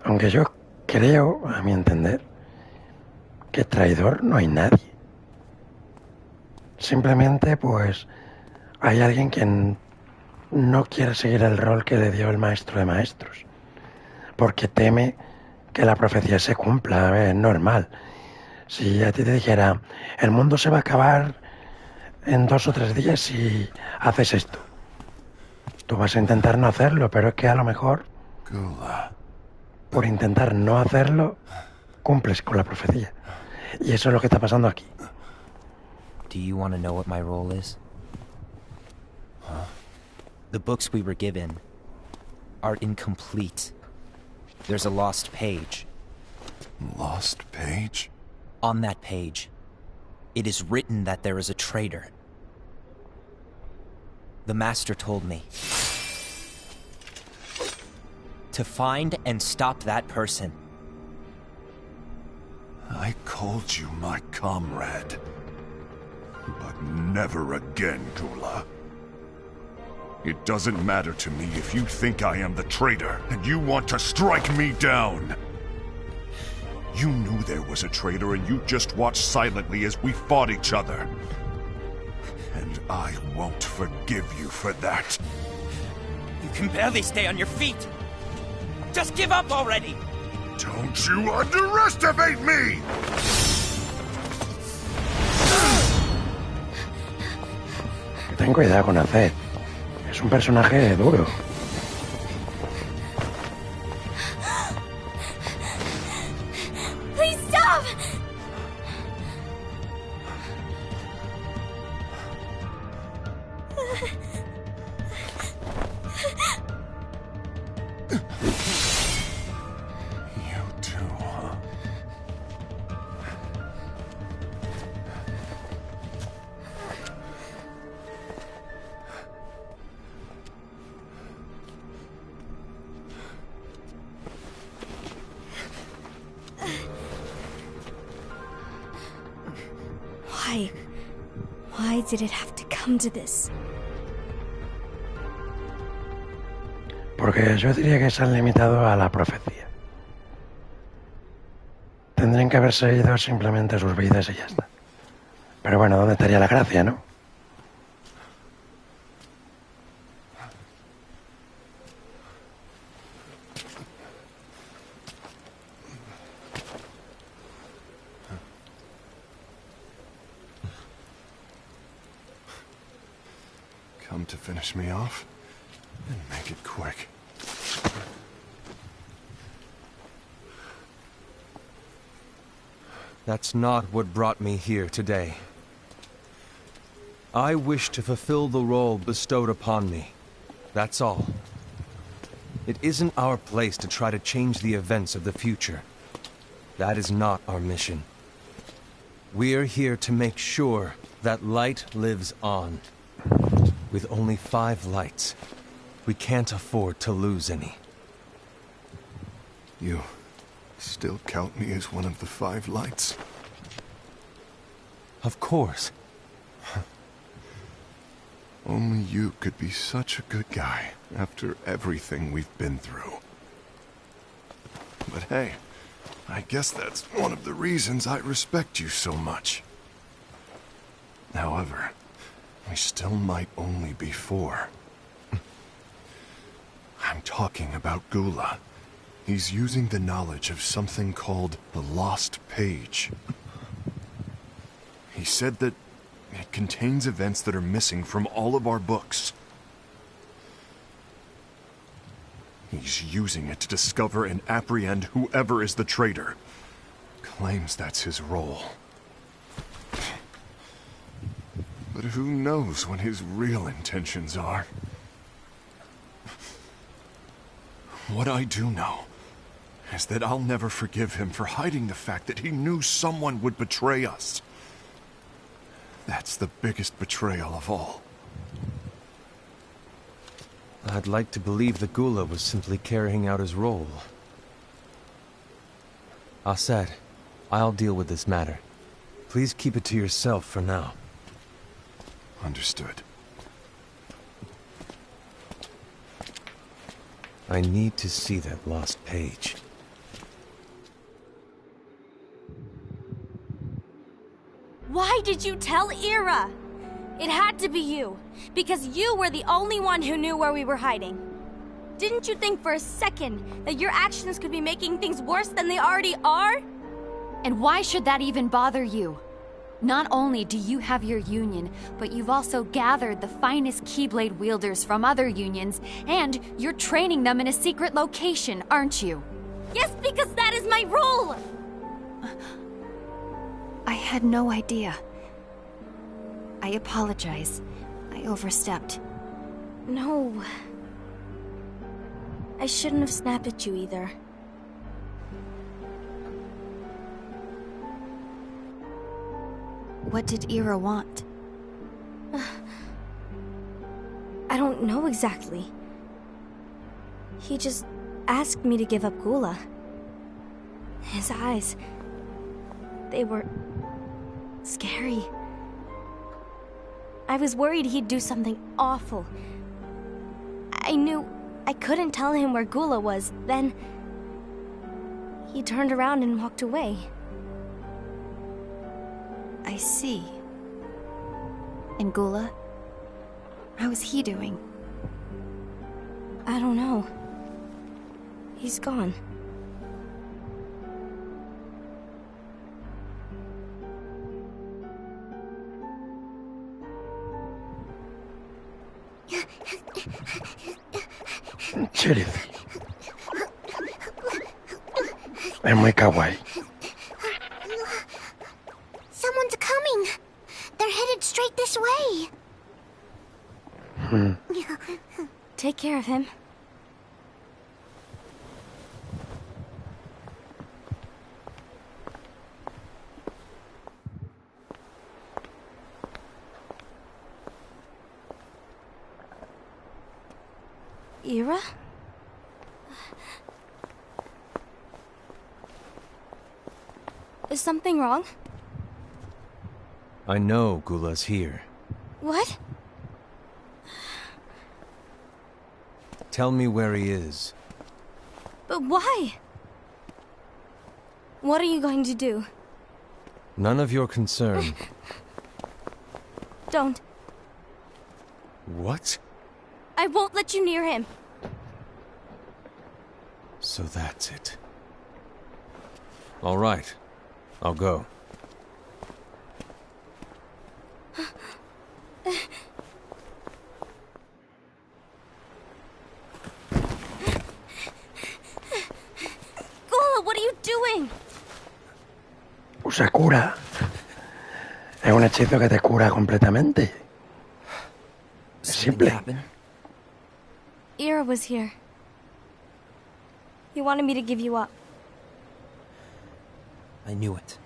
Aunque yo creo, a mi entender, que traidor no hay nadie. Simplemente, pues, hay alguien que no quiere seguir el rol que le dio el maestro de maestros, porque teme que la profecía se cumpla. A ver, es normal. Si a ti te dijera, el mundo se va a acabar en 2 o 3 días si haces esto, tú vas a intentar no hacerlo, pero es que a lo mejor, Gula. por intentar no hacerlo, cumples con la profecía. Y eso es lo que está pasando aquí. Do you want to know what my role is? Huh? The books we were given are incomplete. There's a lost page. Lost page? On that page, it is written that there is a traitor. The Master told me to find and stop that person. I called you my comrade. But never again, Gula. It doesn't matter to me if you think I am the traitor and you want to strike me down. You knew there was a traitor and you just watched silently as we fought each other. And I won't forgive you for that. You can barely stay on your feet. Just give up already! Don't you underestimate me! Ten cuidado con Azed. Es un personaje duro. Please stop! You too, huh? Why did it have to come to this? Porque yo diría que se han limitado a la profecía. Tendrían que haber seguido simplemente sus vidas y ya está. Pero bueno, ¿dónde estaría la gracia, no? Come to finish me off? And make it quick. That's not what brought me here today. I wish to fulfill the role bestowed upon me. That's all. It isn't our place to try to change the events of the future. That is not our mission. We're here to make sure that light lives on. With only 5 lights, we can't afford to lose any. You still count me as one of the 5 lights? Of course. Only you could be such a good guy after everything we've been through. But hey, I guess that's one of the reasons I respect you so much. However, we still might only be 4. I'm talking about Gula. He's using the knowledge of something called the Lost Page. He said that it contains events that are missing from all of our books. He's using it to discover and apprehend whoever is the traitor. Claims that's his role. But who knows what his real intentions are? What I do know is that I'll never forgive him for hiding the fact that he knew someone would betray us. That's the biggest betrayal of all. I'd like to believe that Gula was simply carrying out his role. Aset, I'll deal with this matter. Please keep it to yourself for now. Understood. I need to see that lost page. Why did you tell Ira? It had to be you, because you were the only one who knew where we were hiding. Didn't you think for a second that your actions could be making things worse than they already are? And why should that even bother you? Not only do you have your union, but you've also gathered the finest Keyblade wielders from other unions, and you're training them in a secret location, aren't you? Yes, because that is my role! had no idea. I apologize. I overstepped. No. I shouldn't have snapped at you either. What did Ira want? I don't know exactly. He just asked me to give up Gula. His eyes... they were... scary. I was worried he'd do something awful. I knew I couldn't tell him where Gula was. Then... he turned around and walked away. I see. And Gula? How is he doing? I don't know. He's gone. Sheriff. Es muy kawaii. Someone's coming. They're headed straight this way. Take care of him. Ira? Is something wrong? I know Gula's here. What? Tell me where he is. But why? What are you going to do? None of your concern. Don't. What? I won't let you near him. So that's it. All right. I'll go. Gula, what are you doing? Usa cura. Es un hechizo que te cura completamente. Es simple. Ira was here. He wanted me to give you up. I knew it.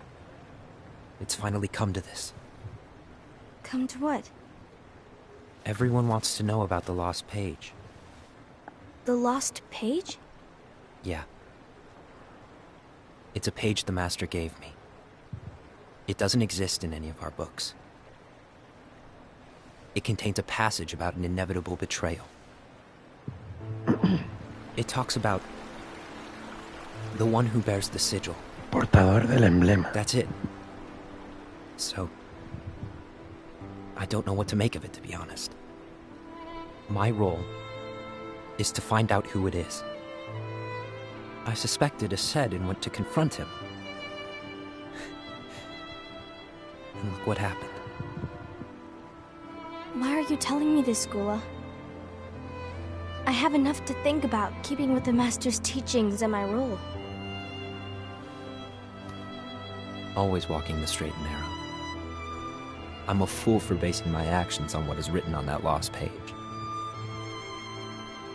It's finally come to this. Come to what? Everyone wants to know about the lost page. The lost page? Yeah. It's a page the Master gave me. It doesn't exist in any of our books. It contains a passage about an inevitable betrayal. It talks about the one who bears the sigil. Portador del emblema. That's it. So, I don't know what to make of it, to be honest. My role is to find out who it is. I suspected Ased and went to confront him. And look what happened. Why are you telling me this, Gula? I have enough to think about, keeping with the Master's teachings and my role. Always walking the straight and narrow. I'm a fool for basing my actions on what is written on that lost page.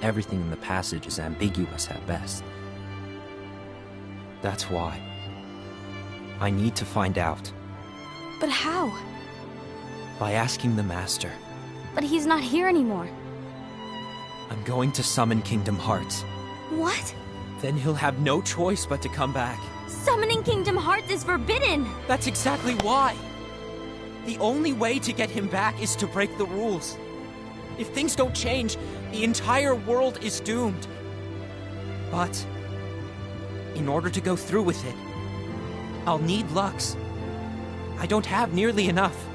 Everything in the passage is ambiguous at best. That's why I need to find out. But how? By asking the Master. But he's not here anymore. I'm going to summon Kingdom Hearts. What? Then he'll have no choice but to come back. Summoning Kingdom Hearts is forbidden! That's exactly why! The only way to get him back is to break the rules. If things don't change, the entire world is doomed. But, in order to go through with it, I'll need Lux. I don't have nearly enough.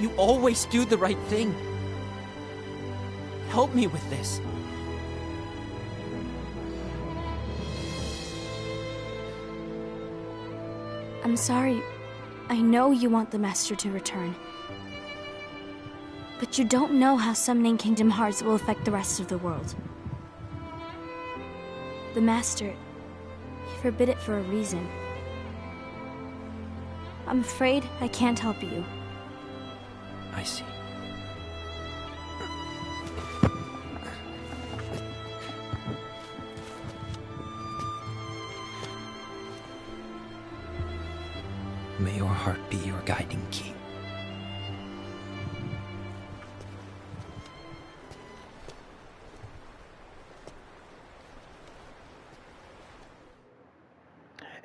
You always do the right thing. Help me with this. I'm sorry. I know you want the Master to return. But you don't know how summoning Kingdom Hearts will affect the rest of the world. The Master, he forbid it for a reason. I'm afraid I can't help you. I see. May your heart be your guiding key.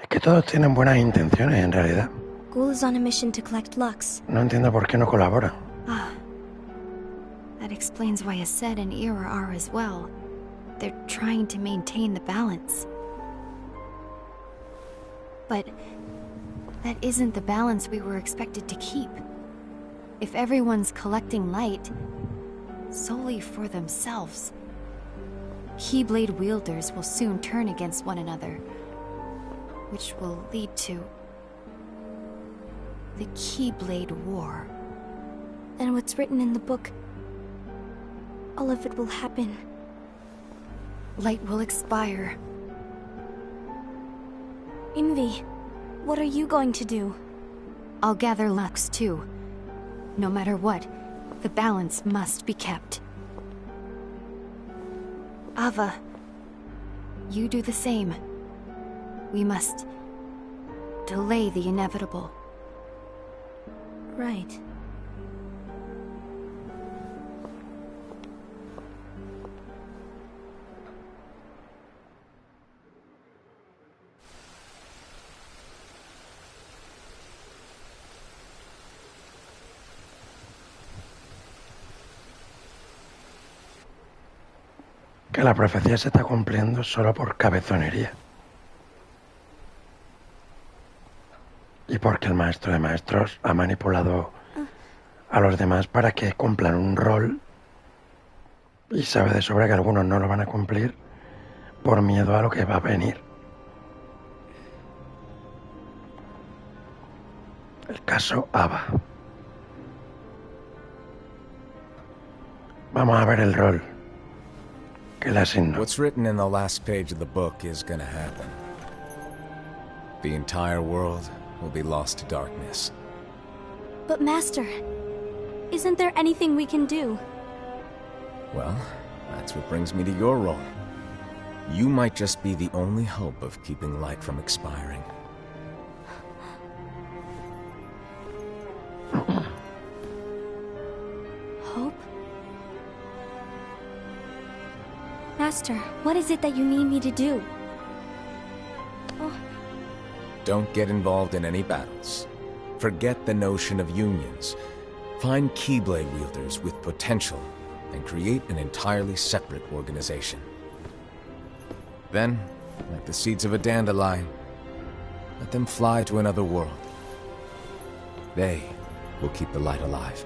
Es que todos tienen buenas intenciones en realidad. Ghoul is on a mission to collect Lux. No entiendo por qué no colaboran. Ah. That explains why Aced and Ira are as well. They're trying to maintain the balance. But that isn't the balance we were expected to keep. If everyone's collecting light solely for themselves, Keyblade wielders will soon turn against one another, which will lead to the Keyblade War. And what's written in the book, all of it will happen. Light will expire. Envy, what are you going to do? I'll gather Lux too. No matter what, the balance must be kept. Ava, you do the same. We must delay the inevitable. Right. Que la profecía se está cumpliendo solo por cabezonería. Y porque el maestro de maestros ha manipulado a los demás para que cumplan un rol y sabe de sobra que algunos no lo van a cumplir por miedo a lo que va a venir. El caso Ava. Vamos a ver el rol que le asigno. What's written in the last page of the book is gonna happen. The entire world will be lost to darkness. But Master, isn't there anything we can do? Well, that's what brings me to your role. You might just be the only hope of keeping light from expiring. Hope? Master, what is it that you need me to do? Oh. Don't get involved in any battles. Forget the notion of unions. Find Keyblade wielders with potential and create an entirely separate organization. Then, like the seeds of a dandelion, let them fly to another world. They will keep the light alive.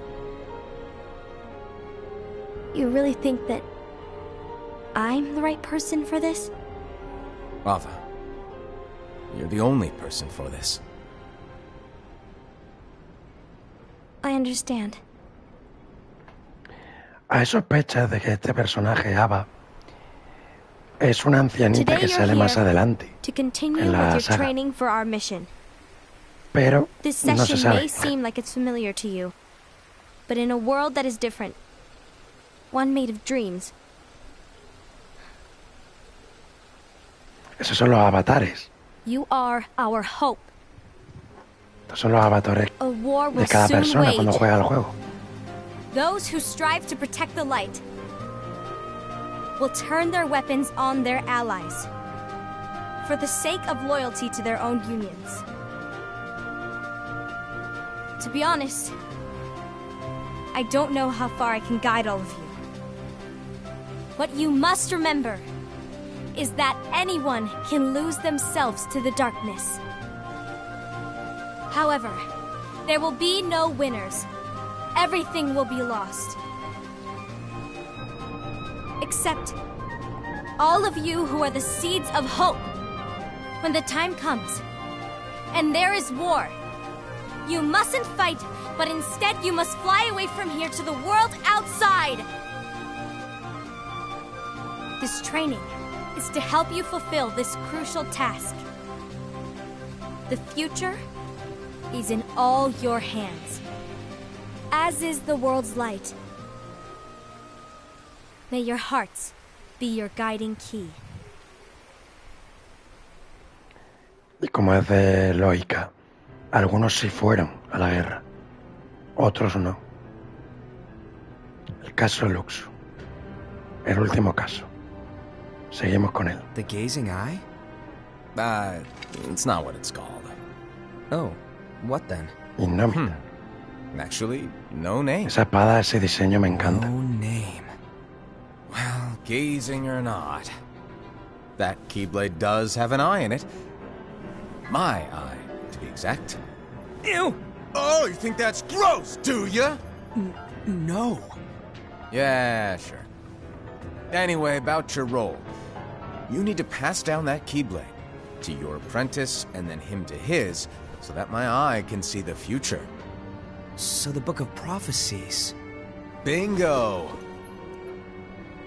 You really think that I'm the right person for this? Ava, you're the only person for this. I understand. Hay sospechas de que este personaje, Ava, es una ancianita Today que you're sale here más adelante to continue en with la your saga. training for our mission. Pero This no se session may sabe. seem like it's familiar to you, but in a world that is different, one made of dreams, Esos son los avatares. you are our hope. Estos son los avatares A war will de cada soon persona cuando wage. juega al juego. Those who strive to protect the light will turn their weapons on their allies for the sake of loyalty to their own unions. To be honest, I don't know how far I can guide all of you. What you must remember is that anyone can lose themselves to the darkness. However, there will be no winners. Everything will be lost. Except all of you who are the seeds of hope. When the time comes, and there is war, you mustn't fight, but instead you must fly away from here to the world outside. This training is to help you fulfill this crucial task. The future is in all your hands, as is the world's light. May your hearts be your guiding key. Y como es de lógica, algunos sí fueron a la guerra, otros no. El caso Lux, el último caso. Seguimos con él. The gazing eye? It's not what it's called. Oh, what then? Indómita. Actually, no name. Esa espada, ese diseño me encanta. No name. Well, gazing or not, that Keyblade does have an eye in it. My eye, to be exact. Ew! Oh, you think that's gross, do ya? No. Yeah, sure. Anyway, about your role. You need to pass down that Keyblade to your apprentice and then him to his, so that my eye can see the future. So the Book of Prophecies. Bingo!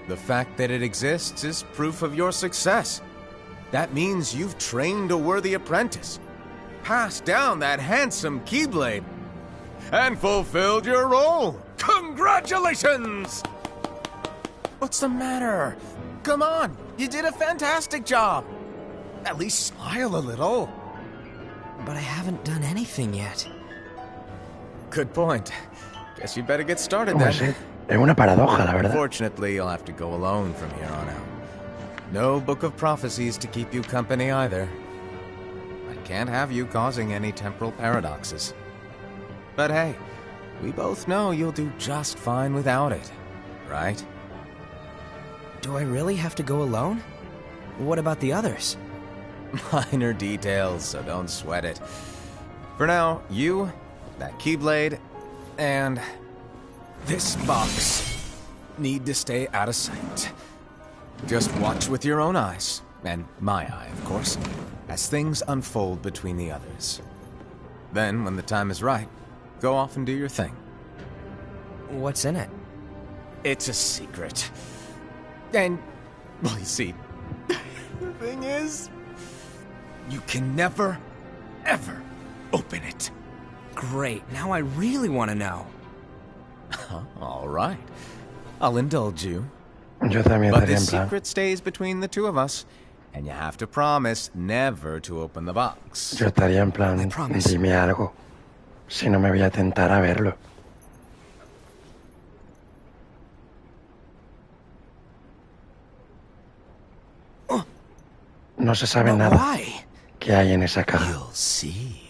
The fact that it exists is proof of your success. That means you've trained a worthy apprentice, passed down that handsome Keyblade, and fulfilled your role. Congratulations! What's the matter? Come on, you did a fantastic job. At least smile a little. But I haven't done anything yet. Good point. Guess you better get started Hombre, then. sí, es una paradoja, la verdad. Unfortunately, you'll have to go alone from here on out. No Book of Prophecies to keep you company either. I can't have you causing any temporal paradoxes. But hey, we both know you'll do just fine without it, right? Do I really have to go alone? What about the others? Minor details, so don't sweat it. For now, you, that Keyblade, and this box need to stay out of sight. Just watch with your own eyes, and my eye, of course, as things unfold between the others. Then, when the time is right, go off and do your thing. What's in it? It's a secret. And, well, you see, the thing is, you can never, ever open it. Great, now I really want to know. All right. I'll indulge you. Yo también But estaría this en plan. secret stays between the two of us, and you have to promise never to open the box. Yo estaría en plan, I promise. dime algo. Si no me voy a tentar a verlo. No se sabe But nada why? que hay en esa caja. You'll see.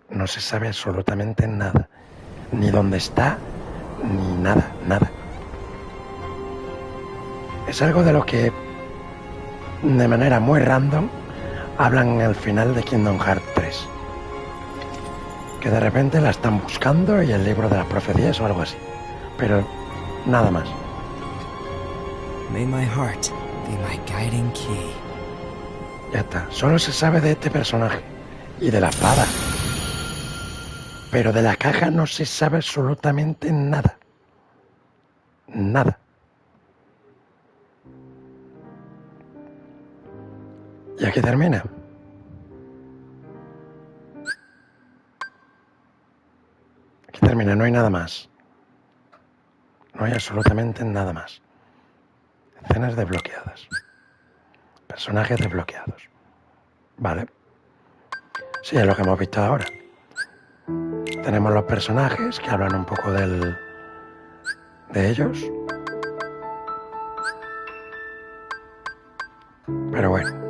No se sabe absolutamente nada. Ni dónde está, ni nada, nada. Es algo de lo que, de manera muy random, hablan en el final de Kingdom Hearts 3. Que de repente la están buscando y el libro de las profecías o algo así. Pero nada más. May my heart be my guiding key. Ya está. Solo se sabe de este personaje y de la espada. Pero de la caja no se sabe absolutamente nada. Nada. Y aquí termina. Aquí termina, no hay nada más. No hay absolutamente nada más. Escenas desbloqueadas. Personajes desbloqueados. Vale. Sí, es lo que hemos visto ahora. Tenemos los personajes que hablan un poco de ellos. Pero bueno.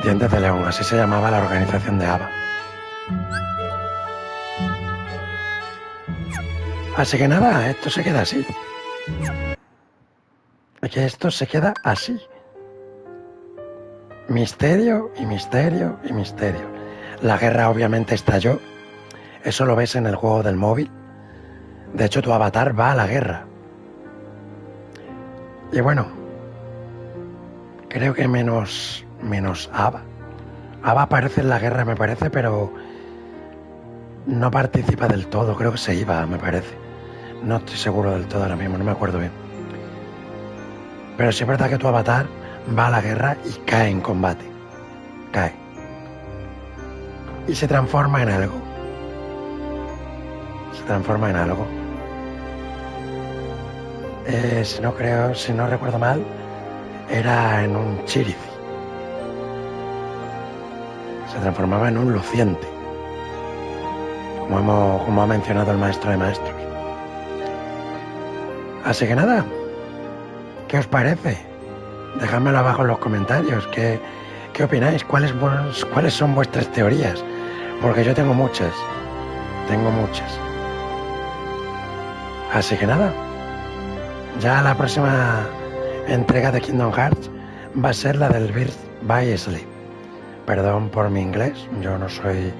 Dientes de León, así se llamaba la organización de ABBA. Así que nada, esto se queda así. Es que esto se queda así. Misterio y misterio y misterio. La guerra obviamente estalló. Eso lo ves en el juego del móvil. De hecho, tu avatar va a la guerra. Y bueno, creo que menos Ava. Ava aparece en la guerra, me parece, pero no participa del todo. Creo que se iba, me parece. No estoy seguro del todo ahora mismo, no me acuerdo bien. Pero sí es verdad que tu avatar va a la guerra y cae en combate. Cae. Y se transforma en algo. Se transforma en algo. Si no recuerdo mal, era en un chirici. Se transformaba en un luciente, como ha mencionado el maestro de maestros. Así que nada, ¿qué os parece? Dejádmelo abajo en los comentarios. ¿Qué opináis? ¿Cuáles son vuestras teorías? Porque yo tengo muchas. Así que nada, ya la próxima entrega de Kingdom Hearts va a ser la del Birth by Sleep. Perdón por mi inglés, yo no soy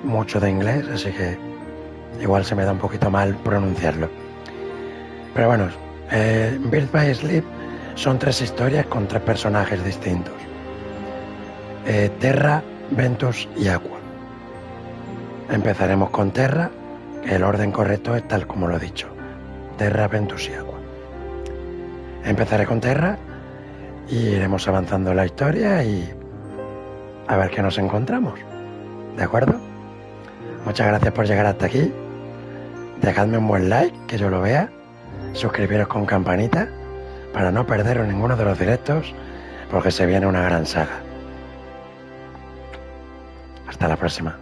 mucho de inglés, así que igual se me da un poquito mal pronunciarlo. Pero bueno, Birth by Sleep son 3 historias con 3 personajes distintos. Terra, Ventus y Aqua. Empezaremos con Terra, el orden correcto es tal como lo he dicho. Terra, Ventus y Aqua. Empezaré con Terra y iremos avanzando en la historia y a ver qué nos encontramos. ¿De acuerdo? Muchas gracias por llegar hasta aquí. Dejadme un buen like, que yo lo vea. Suscribiros con campanita para no perderos ninguno de los directos, porque se viene una gran saga. Hasta la próxima.